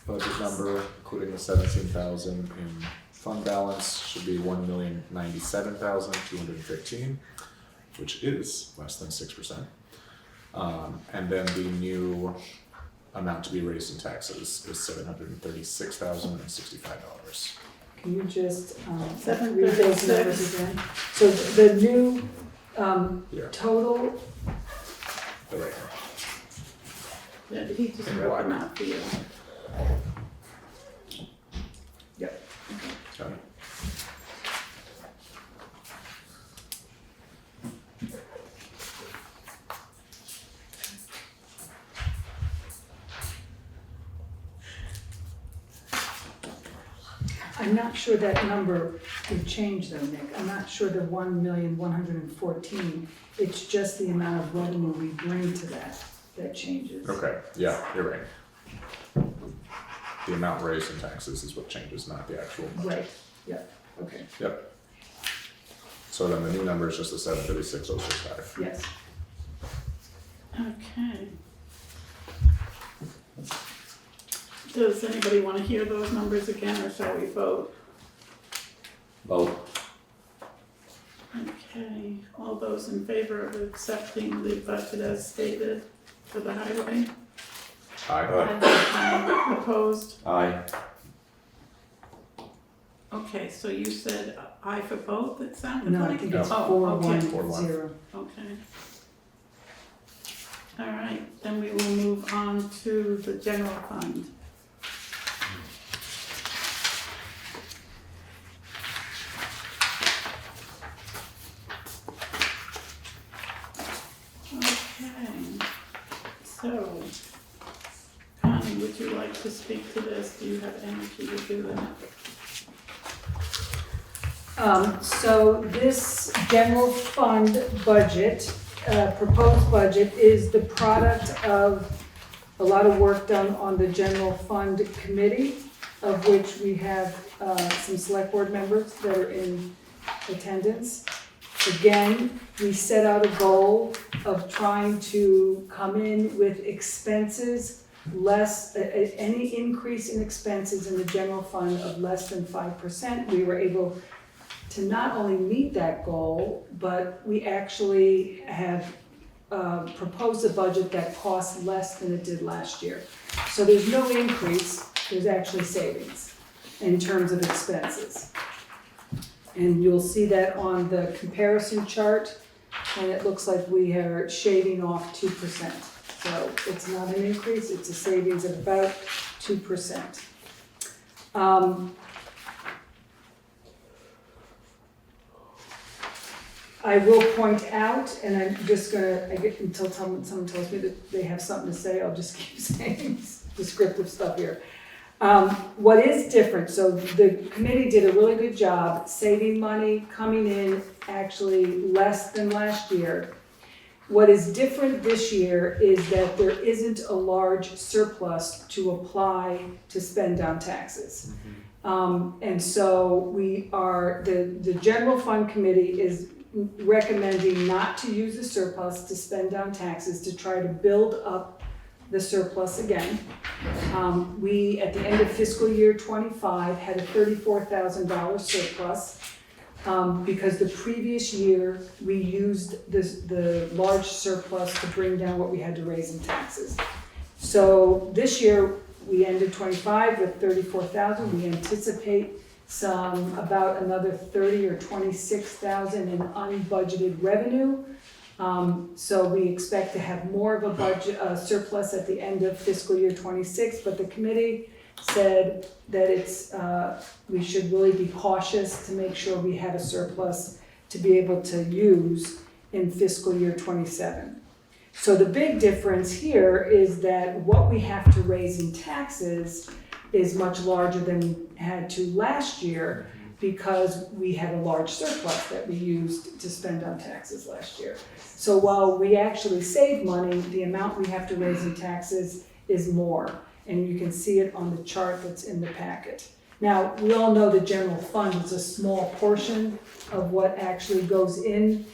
budget number, including the 17,000 in fund balance, should be 1,097,215, which is less than 6%. And then the new amount to be raised in taxes is $736,065.
Can you just
Seven
read those
36.
numbers again? So the new
Here,
total,
the right one.
Yeah, he just wrote them out for you.
Yep.
Got it.
I'm not sure that number would change though, Nick. I'm not sure the 1,114,000, it's just the amount of revenue we bring to that changes.
Okay, yeah, you're right. The amount raised in taxes is what changes, not the actual budget.
Right, yep, okay,
Yep. So then the new number is just the 736,065.
yes.
Okay. Does anybody want to hear those numbers again, or shall we vote?
Vote.
Okay, all those in favor of accepting the budget as stated for the highway?
Aye.
Opposed?
Aye.
Okay, so you said aye for both, it sounded
No, I
like?
think it's
Oh,
410.
Okay. All right, then we will move on to the general fund. Okay, so, Connie, would you like to speak to this? Do you have energy to do that?
So this general fund budget, proposed budget, is the product of a lot of work done on the general fund committee, of which we have some select board members that are in attendance. Again, we set out a goal of trying to come in with expenses less, any increase in expenses in the general fund of less than 5%. We were able to not only meet that goal, but we actually have proposed a budget that costs less than it did last year. So there's no increase, there's actually savings in terms of expenses. And you'll see that on the comparison chart, and it looks like we are shaving off 2%. So it's not an increase, it's a savings of about 2%. I will point out, and I'm just gonna, until someone tells me that they have something to say, I'll just keep saying descriptive stuff here. What is different, so the committee did a really good job saving money, coming in actually less than last year. What is different this year is that there isn't a large surplus to apply to spend on taxes. And so the general fund committee is recommending not to use the surplus to spend on taxes, to try to build up the surplus again. We, at the end of fiscal year 25, had a $34,000 surplus because the previous year we used the large surplus to bring down what we had to raise in taxes. So this year we ended 25 with 34,000. We anticipate about another 30 or 26,000 in unbudgeted revenue. So we expect to have more of a budget surplus at the end of fiscal year 26, but the committee said that we should really be cautious to make sure we have a surplus to be able to use in fiscal year 27. So the big difference here is that what we have to raise in taxes is much larger than we had to last year because we had a large surplus that we used to spend on taxes last year. So while we actually save money, the amount we have to raise in taxes is more. And you can see it on the chart that's in the packet. Now, we all know the general fund is a small portion of what actually goes in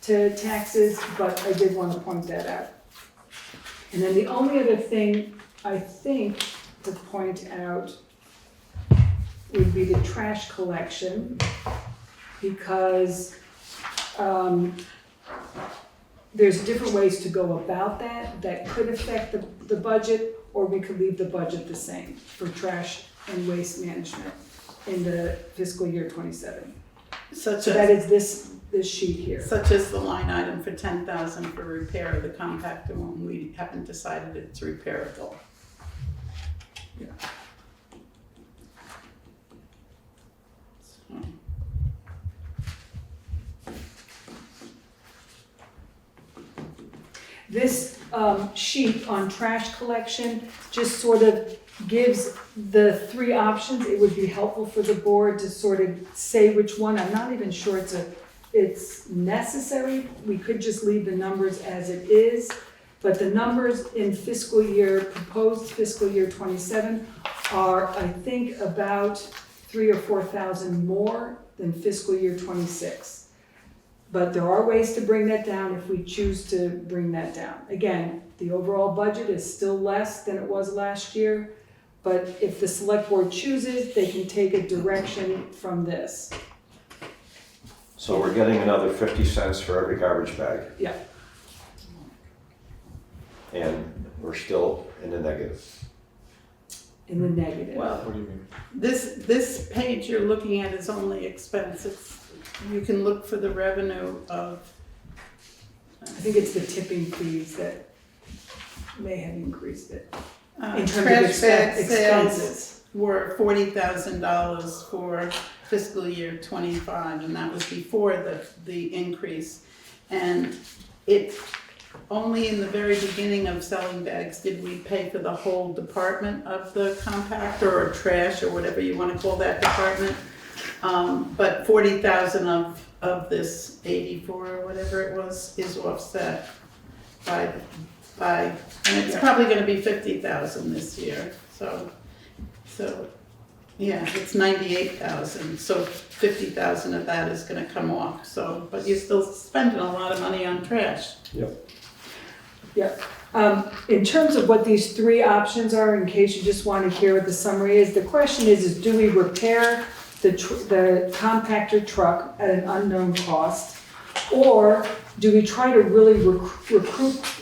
to taxes, but I did want to point that out. And then the only other thing I think to point out would be the trash collection, because there's different ways to go about that could affect the budget, or we could leave the budget the same for trash and waste management in the fiscal year 27. So that is this sheet here.
Such as the line item for 10,000 for repair of the compactor when we haven't decided it's repairable.
Yeah.
So.
This sheet on trash collection just sort of gives the three options. It would be helpful for the board to sort of say which one. I'm not even sure it's necessary. We could just leave the numbers as it is, but the numbers in proposed fiscal year 27 are, I think, about 3,000 or 4,000 more than fiscal year 26. But there are ways to bring that down if we choose to bring that down. Again, the overall budget is still less than it was last year, but if the select board chooses, they can take a direction from this.
So we're getting another 50 cents for every garbage bag.
Yeah.
And we're still in the negative.
In the negative.
Well,
What do you mean?
this page you're looking at is only expenses. You can look for the revenue of.
I think it's the tipping fees that may have increased it. In terms of
Trash bag
expenses.
sales were $40,000 for fiscal year 25, and that was before the increase. And it only in the very beginning of selling bags did we pay for the whole department of the compactor or trash or whatever you want to call that department. But 40,000 of this 84 or whatever it was is offset by and it's probably going to be 50,000 this year. So yeah, it's 98,000. So 50,000 of that is going to come off. So, but you're still spending a lot of money on trash.
Yep.
Yeah. In terms of what these three options are, in case you just want to hear what the summary is, the question is do we repair the compactor truck at an unknown cost, or do we try to really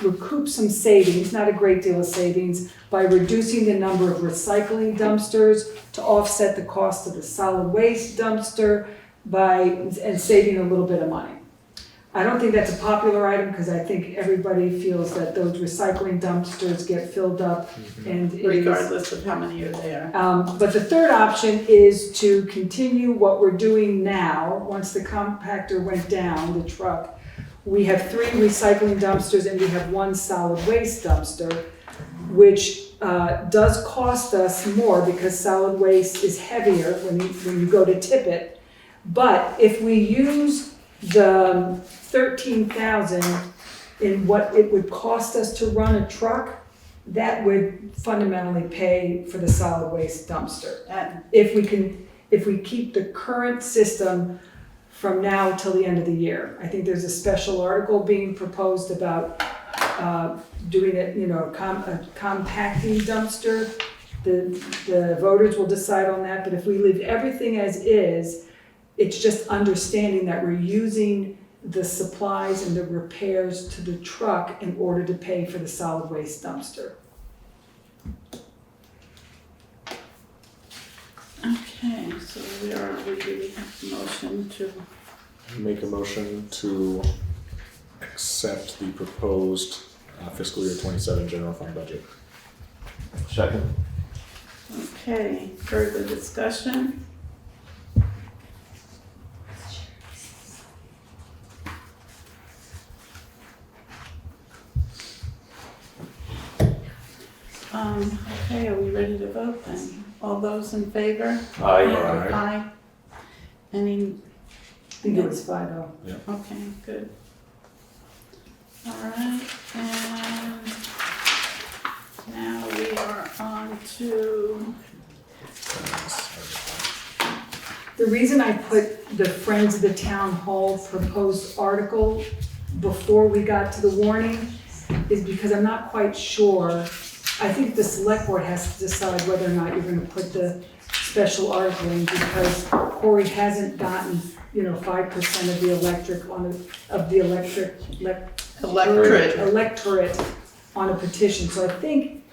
recoup some savings, not a great deal of savings, by reducing the number of recycling dumpsters to offset the cost of the solid waste dumpster and saving a little bit of money? I don't think that's a popular item because I think everybody feels that those recycling dumpsters get filled up and
Regardless of how many are there.
But the third option is to continue what we're doing now. Once the compactor went down, the truck, we have 3 recycling dumpsters and we have 1 solid waste dumpster, which does cost us more because solid waste is heavier when you go to tip it. But if we use the 13,000 in what it would cost us to run a truck, that would fundamentally pay for the solid waste dumpster. If we keep the current system from now till the end of the year. I think there's a special article being proposed about doing it, a compacting dumpster. The voters will decide on that, but if we leave everything as is, it's just understanding that we're using the supplies and the repairs to the truck in order to pay for the solid waste dumpster.
Okay, so we do we have a motion to,
Make a motion to accept the proposed fiscal year 27 general fund budget.
Second.
okay, further discussion? Okay, are we ready to vote then? All those in favor?
Aye.
Aye. Any,
I think it was 5-0.
okay, good. All right, and now we are on to,
The reason I put the Friends of the Town Hall proposed article before we got to the warning is because I'm not quite sure. I think the select board has to decide whether or not you're gonna put the special article in because Cory hasn't gotten, 5% of the electorate on a petition. So I think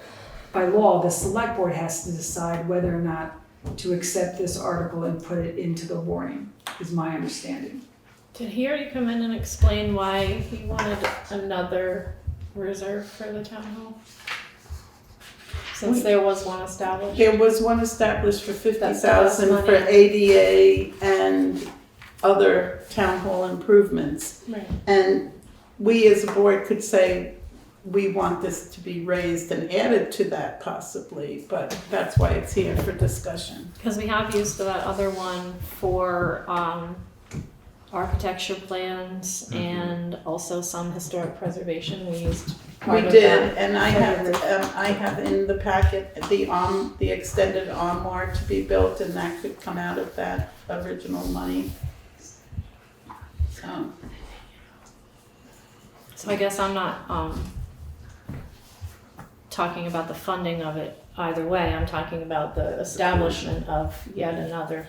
by law, the select board has to decide whether or not to accept this article and put it into the warning, is my understanding.
Did he already come in and explain why he wanted another reserve for the town hall? Since there was one established?
there was one established for
That's
50,000
money.
for ADA and other town hall improvements.
Right.
And we as a board could say, we want this to be raised and added to that possibly, but that's why it's here for discussion.
Because we have used that other one for architecture plans and also some historic preservation. We used part
We
of
did,
that.
and I have in the packet the extended armoire to be built, and that could come out of that original money.
So I guess I'm not talking about the funding of it either way. I'm talking about the establishment of yet another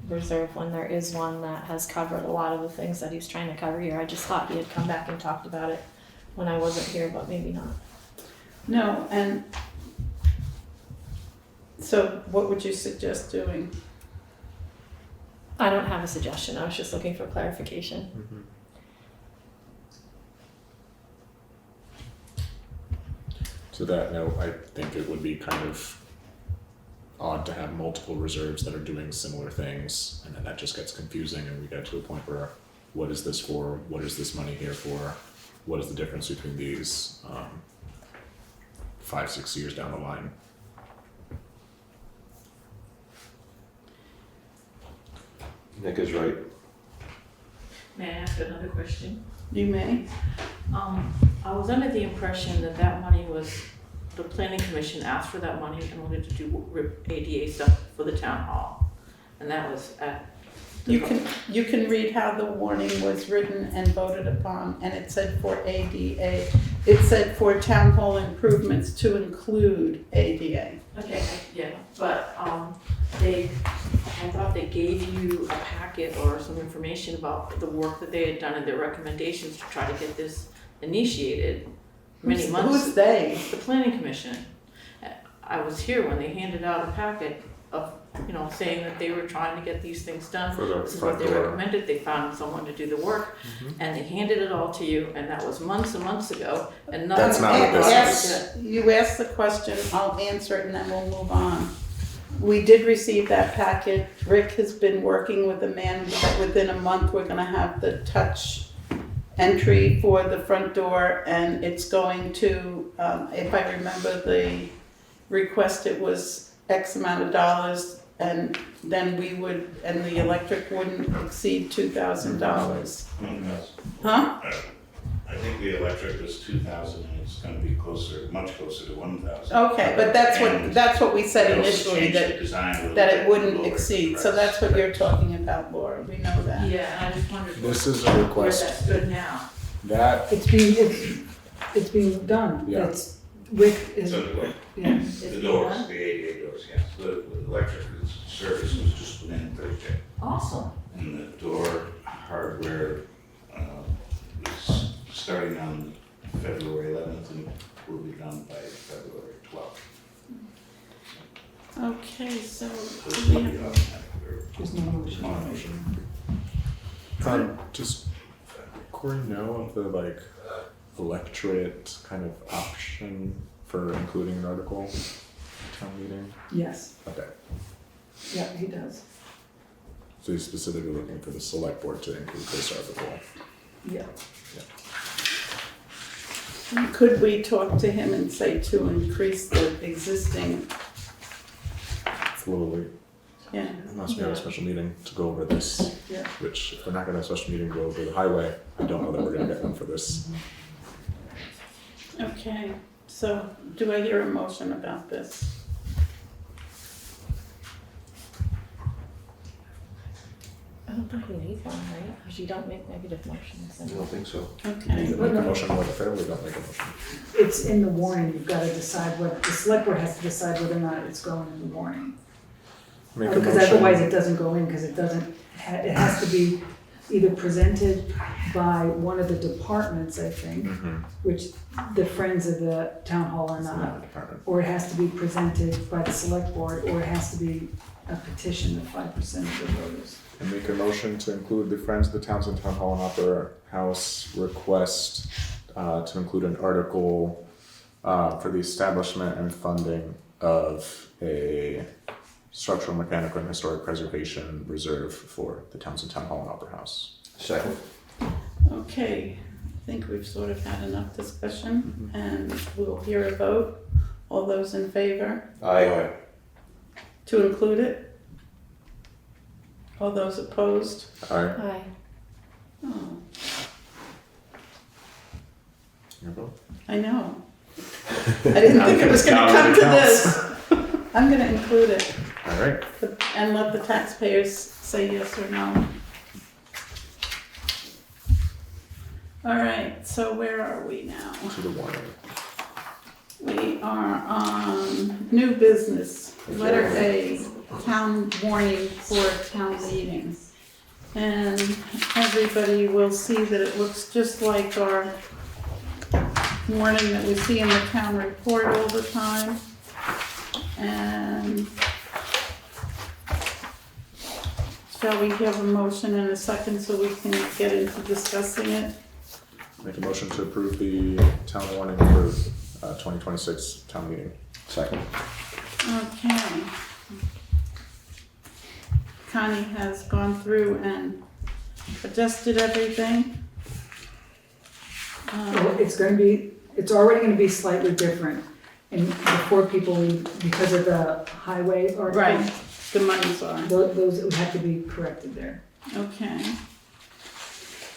reserve when there is one that has covered a lot of the things that he's trying to cover here. I just thought he had come back and talked about it when I wasn't here, but maybe not.
No, and so what would you suggest doing?
I don't have a suggestion. I was just looking for clarification.
Mm-hmm. To that note, I think it would be kind of odd to have multiple reserves that are doing similar things, and then that just gets confusing, and we get to a point where, what is this for? What is this money here for? What is the difference between these 5-6 years down the line?
Nick is right.
May I ask another question?
You may.
I was under the impression that that money was, the planning commission asked for that money in order to do ADA stuff for the town hall. And that was at the.
You can read how the warning was written and voted upon, and it said for ADA. It said for town hall improvements to include ADA.
Okay, yeah, but I thought they gave you a packet or some information about the work that they had done and their recommendations to try to get this initiated many months.
Who's they?
The planning commission. I was here when they handed out a packet of, saying that they were trying to get these things done.
For the
This is
front
what they
door.
recommended. They found someone to do the work, and they handed it all to you, and that was months and months ago, and nothing.
That's not what this
is.
You asked the question, I'll answer it and then we'll move on. We did receive that packet. Rick has been working with a man that within a month we're gonna have the touch entry for the front door, and it's going to, if I remember the request it was X amount of dollars, and then we would, and the electric wouldn't exceed $2,000. Huh?
I think the electric was 2,000 and it's gonna be closer, much closer to 1,000.
Okay, but that's what we said
They also
initially,
changed the
that
design a little
that
bit
it wouldn't
lower
exceed, so
price.
that's what you're talking about, Laura, we know that.
Yeah, I just wondered
This is a
where
request
that stood now.
that,
It's being done.
Yeah.
It's, Rick is,
So the
yeah.
the doors, the ADA doors, yes, the electric service was just put in Thursday.
Awesome.
And the door hardware is starting on February 11th and will be done by February 12th.
Okay, so,
So it's
do we
gonna
have-
be automatic or
There's no motion.
motion.
just Cory know of the like electorate kind of option for including an article at town meeting?
Yes,
Okay,
yeah, he does.
so he's specifically looking for the select board to include this article.
Yeah.
could we talk to him and say to increase the existing,
It's a little late,
yeah,
unless we have a special meeting to go over this,
Yeah.
which if we're not gonna have a special meeting to go over the highway, I don't know that we're gonna get one for this.
okay, so do I hear a motion about this?
I don't think we need one, right? Because you don't make negative motions.
I don't think so.
Okay,
Either make a motion or fairly don't make a motion.
It's in the warning, you've gotta decide what, the select board has to decide whether or not it's going in the warning.
Make a
Because otherwise
motion,
it doesn't go in, because it doesn't, it has to be either presented by one of the departments, I think,
Mhm.
which the Friends of the Town Hall are
It's
not,
not a department.
or it has to be presented by the select board, or it has to be a petition of 5% of the voters.
And make a motion to include the Friends of the Townshend Town Hall and Opera House request to include an article for the establishment and funding of a structural, mechanical, and historic preservation reserve for the Townshend Town Hall and Opera House.
Second.
okay, I think we've sort of had enough discussion, and we'll hear a vote. All those in favor
Aye.
to include it? All those opposed?
Alright,
Aye.
Oh,
your vote.
I know. I didn't think it was gonna come to this. I'm gonna include it
Alright,
and let the taxpayers say yes or no. All right, so where are we now?
to the warning.
We are on new business, letter A, town warning for town meeting. And everybody will see that it looks just like our warning that we see in the town report all the time. And shall we have a motion in a second so we can get into discussing it?
Make a motion to approve the town warning for 2026 town meeting.
Second.
Okay. Connie has gone through and adjusted everything.
Well, it's already gonna be slightly different. And before people, because of the highway article.
Right, the monies are,
Those would have to be corrected there.
okay.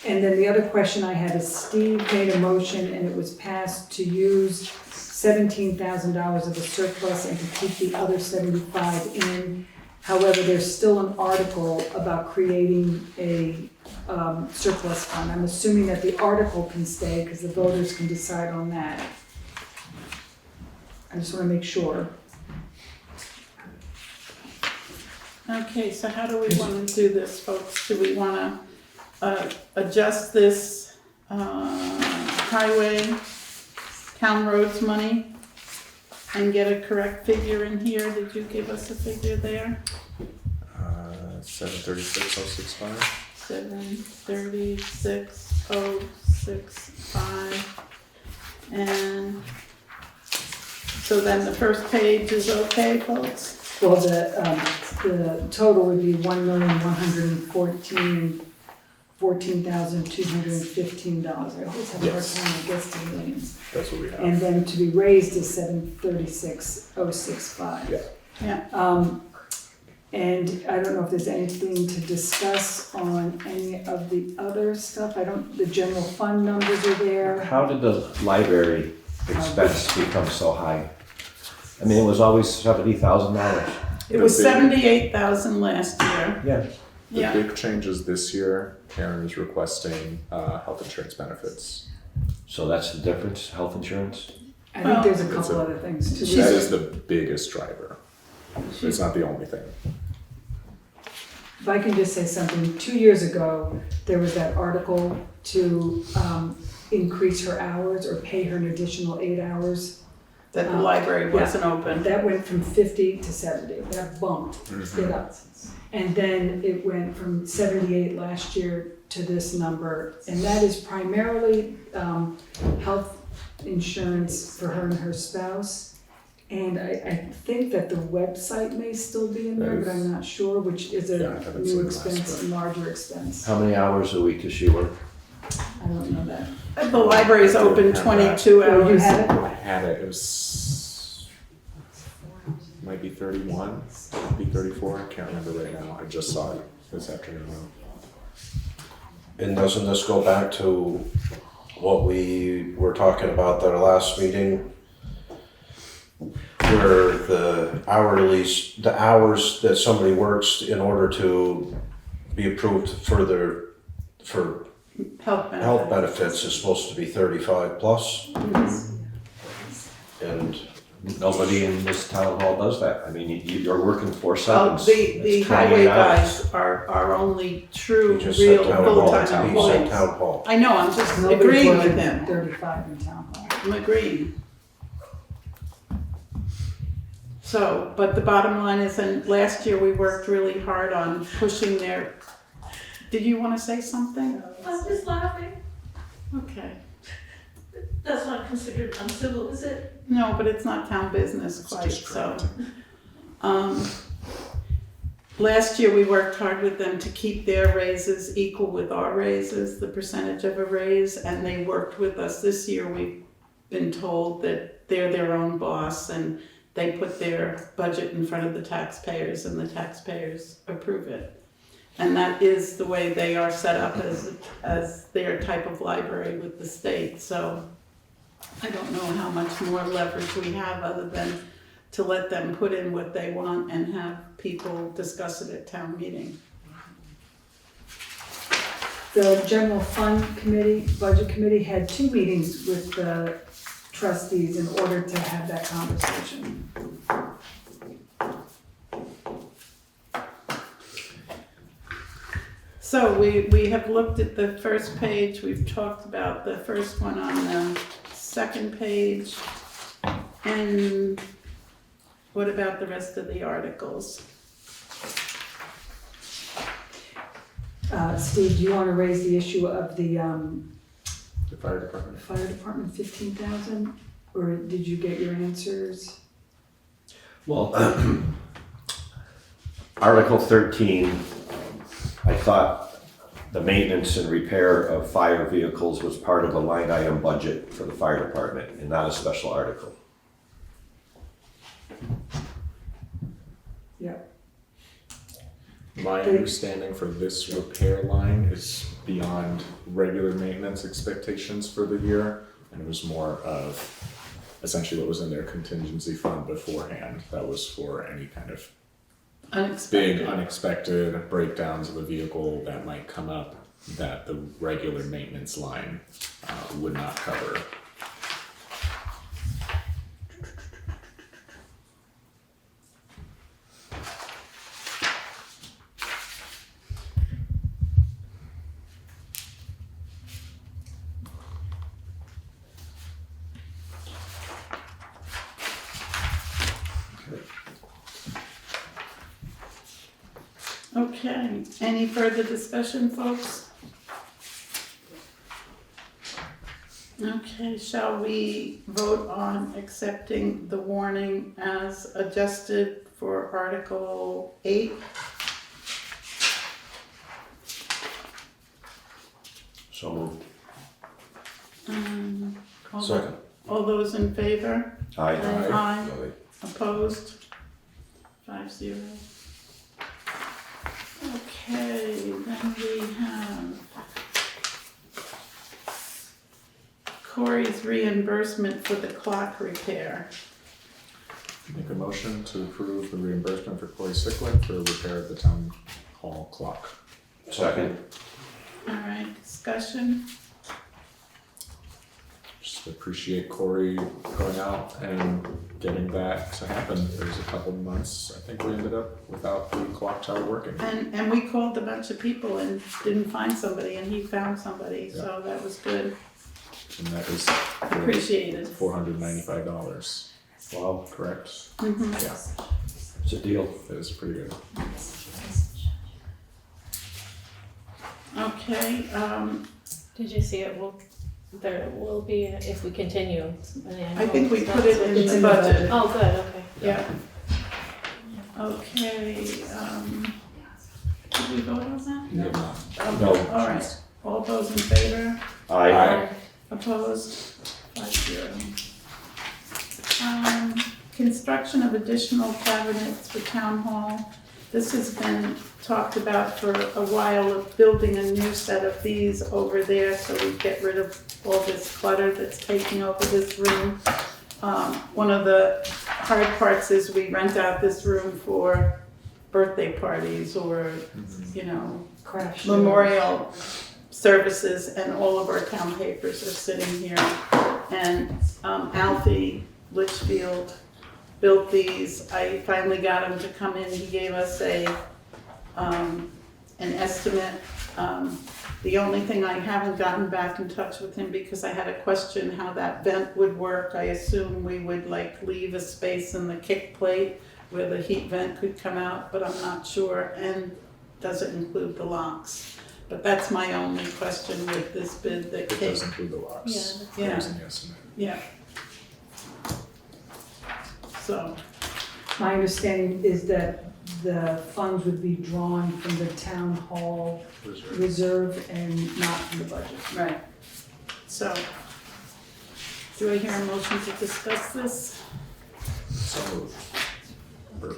And then the other question I had is Steve made a motion and it was passed to use $17,000 of the surplus and to keep the other 75 in. However, there's still an article about creating a surplus fund. I'm assuming that the article can stay because the voters can decide on that. I just want to make sure.
Okay, so how do we want to do this, folks? Do we want to adjust this highway, town roads money and get a correct figure in here? Did you give us a figure there?
736,065.
736,065. And so then the first page is okay, folks?
Well, the total would be 1,114,500. $14,215. I always have a hard
Yes.
time when it gets to millions.
That's what we have.
And then to be raised is $736,065.
Yeah.
Yeah.
And I don't know if there's anything to discuss on any of the other stuff. The general fund numbers are there.
How did the library expense become so high? I mean, it was always $70,000.
It was 78,000 last year.
Yeah.
The
Yeah.
big changes this year, Karen is requesting health insurance benefits.
So that's the difference, health insurance?
I think there's a
It's
couple
a-
other things too.
That is the biggest driver. It's not the only thing.
If I can just say something, 2 years ago, there was that article to increase her hours or pay her an additional 8 hours.
That the library wasn't open.
That went from 50 to 70, that bumped it up. And then it went from 78 last year to this number, and that is primarily health insurance for her and her spouse. And I think that the website may still be in there, but I'm not sure, which is
Yeah, I
a
haven't
new
seen the last
expense,
one.
a larger expense.
How many hours a week does she work?
I don't know that.
The library's open 22
Oh, you
hours.
have it?
I had it, it was, might be 31, might be 34, I can't remember right now. I just saw it this afternoon.
And doesn't this go back to what we were talking about at our last meeting? Where the hours that somebody works in order to be approved for health benefits is supposed to be 35 plus. And
Nobody in this town hall does that. I mean, you're working 4
Well,
sevens.
the
That's
highway
28 hours.
guys are only true,
he just said
real,
town hall,
full-time
he said
employees.
town hall.
I know, I'm just
Nobody's
agreeing with
working
him.
35 in town hall.
I'm agreeing. So, but the bottom line is, and last year we worked really hard on pushing their, did you want to say something?
I'm just laughing.
Okay.
That's not considered uncivil, is it?
No, but it's not town business
It's
quite, so.
distracting.
Last year we worked hard with them to keep their raises equal with our raises, the percentage of a raise, and they worked with us. This year we've been told that they're their own boss and they put their budget in front of the taxpayers and the taxpayers approve it. And that is the way they are set up as their type of library with the state. So I don't know how much more leverage we have other than to let them put in what they want and have people discuss it at town meeting.
The general fund committee, budget committee had 2 meetings with the trustees in order to have that conversation.
So we have looked at the first page, we've talked about the first one on the second page. And what about the rest of the articles?
Steve, do you want to raise the issue of the
The fire department.
fire department 15,000? Or did you get your answers?
Well, Article 13, I thought the maintenance and repair of fire vehicles was part of a line item budget for the fire department and not a special article.
Yeah.
My understanding for this repair line is beyond regular maintenance expectations for the year, and it was more of essentially what was in their contingency fund beforehand. That was for any kind of big unexpected breakdowns of a vehicle that might come up that the regular maintenance line would not cover.
Okay, any further discussion, folks? Okay, shall we vote on accepting the warning as adjusted for Article 8?
Second.
All those in favor?
Aye.
Aye.
Aye.
Opposed? 5-0. Okay, then we have Cory's reimbursement for the clock repair.
Make a motion to approve the reimbursement for Cory Ciklin for repair of the town hall clock.
Second.
All right, discussion?
Just appreciate Cory going out and getting that to happen. There was a couple months, I think we ended up without the clock tower working.
And we called a bunch of people and didn't find somebody, and he found somebody, so that was good.
And that is
Appreciated.
$495.
Wow,
Correct?
Mhm.
Yeah,
it's a deal.
that is pretty good.
Okay,
Did you see it? There will be, if we continue, an annual
I think we put it in
It's
the
in the
budget.
budget.
Oh, good, okay.
Yeah. Okay, did we vote on that?
No.
All right, all those in favor?
Aye.
Opposed? 5-0. Construction of additional cabinets for town hall. This has been talked about for a while, of building a new set of these over there so we get rid of all this clutter that's taking over this room. One of the hard parts is we rent out this room for birthday parties or, you know,
Craft show.
memorial services, and all of our town papers are sitting here. And Alfie Litchfield built these. I finally got him to come in. He gave us an estimate. The only thing, I haven't gotten back in touch with him because I had a question how that vent would work. I assume we would like leave a space in the kick plate where the heat vent could come out, but I'm not sure. And does it include the locks? But that's my only question with this bid that
It
came.
does include the locks.
Yeah.
There's an estimate.
Yeah. So,
My understanding is that the funds would be drawn from the town hall
Reserve.
reserve and not from the budget.
right. So, do I hear a motion to discuss this?
So moved. Or-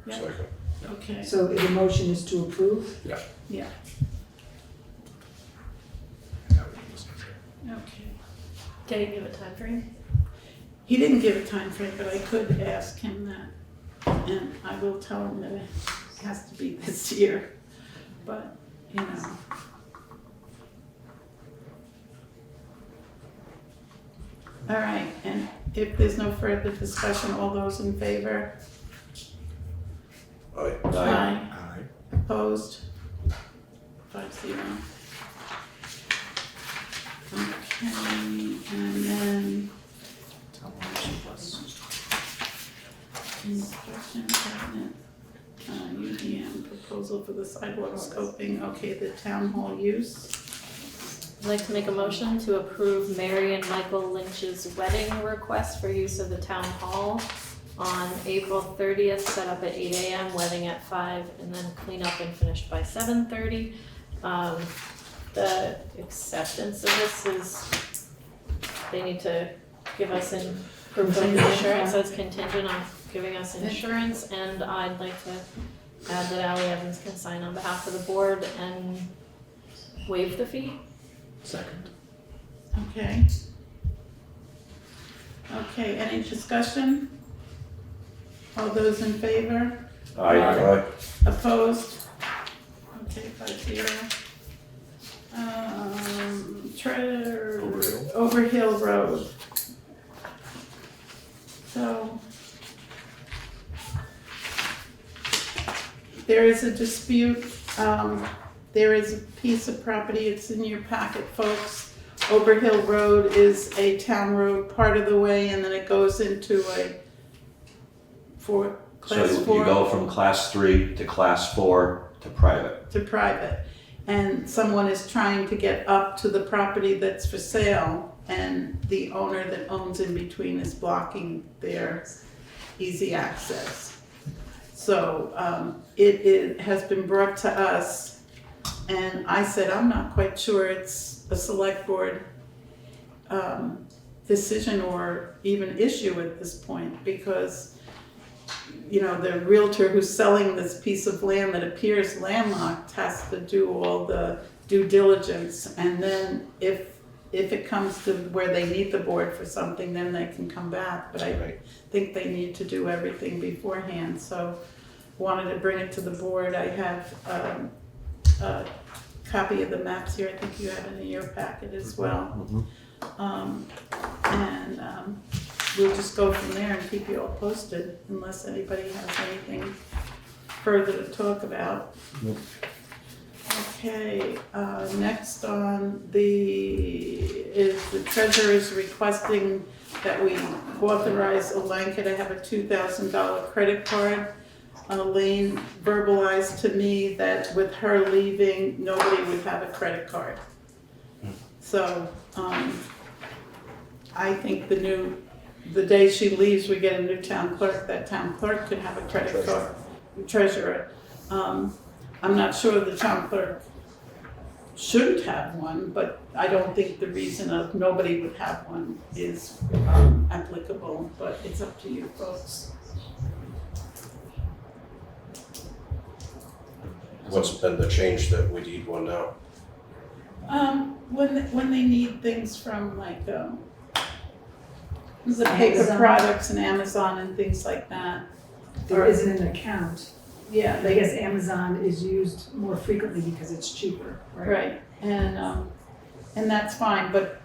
Yeah.
Second.
Okay,
So the motion is to approve?
Yeah.
yeah,
that would be the-
okay.
Did he give a time frame?
He didn't give a time frame, but I could ask him that, and I will tell him that it has to be this year, but, you know. All right, and if there's no further discussion, all those in favor?
Aye.
Aye.
Aye.
Opposed? 5-0. Okay, and then
Town hall surplus.
construction cabinet, UDM proposal for the sidewalk scoping, okay, the town hall use.
I'd like to make a motion to approve Mary and Michael Lynch's wedding request for use of the town hall on April 30th, set up at 8 a.m., wedding at 5, and then clean up and finished by 7:30. The acceptance of this is, they need to give us insurance, so it's contingent on giving us insurance, and I'd like to add that Ally Evans can sign on behalf of the board and waive the fee.
Second.
Okay. Okay, any discussion? All those in favor?
Aye.
Opposed? Okay, 5-0.
Oberhill.
Oberhill Road. So, there is a dispute, there is a piece of property, it's in your packet, folks. Oberhill Road is a town road part of the way, and then it goes into a class
So
4.
you go from class 3 to class 4 to private.
To private, and someone is trying to get up to the property that's for sale, and the owner that owns in between is blocking their easy access. So it has been brought to us, and I said, I'm not quite sure it's a select board decision or even issue at this point, because, you know, the realtor who's selling this piece of land that appears landlocked has to do all the due diligence, and then if it comes to where they need the board for something, then they can come back, but I think they need to do everything beforehand, so wanted to bring it to the board. I have a copy of the maps here, I think you have it in your packet as well. We'll just go from there and keep you all posted unless anybody has anything further to talk about. Okay, next on is the treasurer is requesting that we authorize Olenka to have a $2,000 credit card. Elaine verbalized to me that with her leaving, nobody would have a credit card. So, I think the day she leaves, we get a new town clerk, that town clerk could have a credit card, treasurer. I'm not sure the town clerk shouldn't have one, but I don't think the reason of nobody would have one is applicable, but it's up to you folks.
What's been the change that we need one now?
When they need things from like, the paper
Amazon.
products and Amazon and things like that.
There isn't an account.
Yeah,
I guess Amazon is used more frequently because it's cheaper, right?
Right, and that's fine, but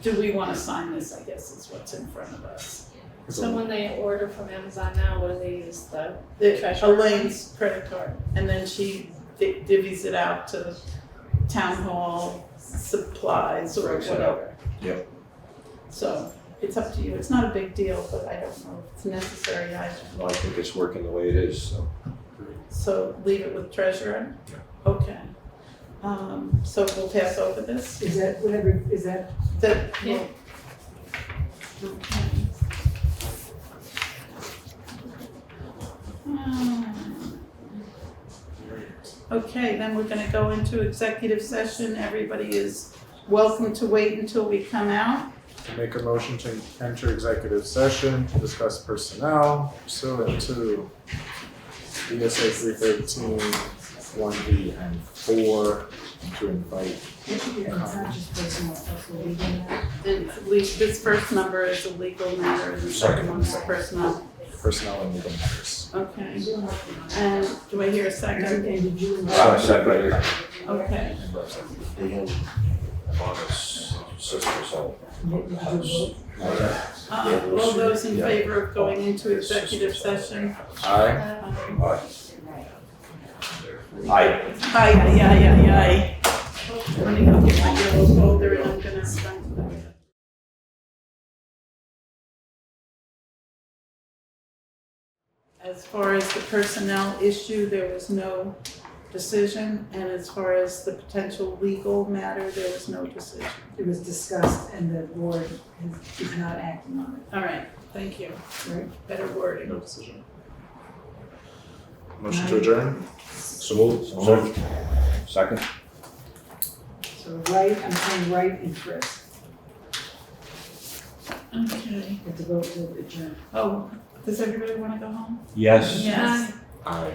do we wanna sign this, I guess is what's in front of us.
So when they order from Amazon now, what do they use, the
The
treasurer?
Elaine's credit card, and then she divvies it out to town hall supplies or
Breaks it out.
whatever.
Yep.
So, it's up to you, it's not a big deal, but I don't know if it's necessary,
Well, I think it's working the way it is, so.
so leave it with treasurer? Okay. So we'll pass over this?
Is that whatever, is that?
Yeah. Okay. Okay, then we're gonna go into executive session. Everybody is welcome to wait until we come out.
Make a motion to enter executive session to discuss personnel pursuant to ESA 313, 1B and 4, to invite.
It's not just personal stuff, so we can,
And this first number is a legal matter, and the second one is personnel.
Personnel and legal matters.
Okay. And do I hear a second?
and did you?
Second.
Okay.
Dan, Bonus, sisters, all the house.
All those in favor of going into executive session?
Aye.
Aye.
Aye.
Aye. Let me go get my yellow folder and I'm gonna start. As far as the personnel issue, there was no decision, and as far as the potential legal matter, there was no decision.
It was discussed and the board is not acting on
All right, thank you.
Right.
Better wording.
No decision. Motion to adjourn?
So moved.
Second.
it. So Wright, I'm saying Wright and Chris,
Okay.
have to vote to adjourn.
Oh, does everybody wanna go home?
Yes.
Yes.
Aye.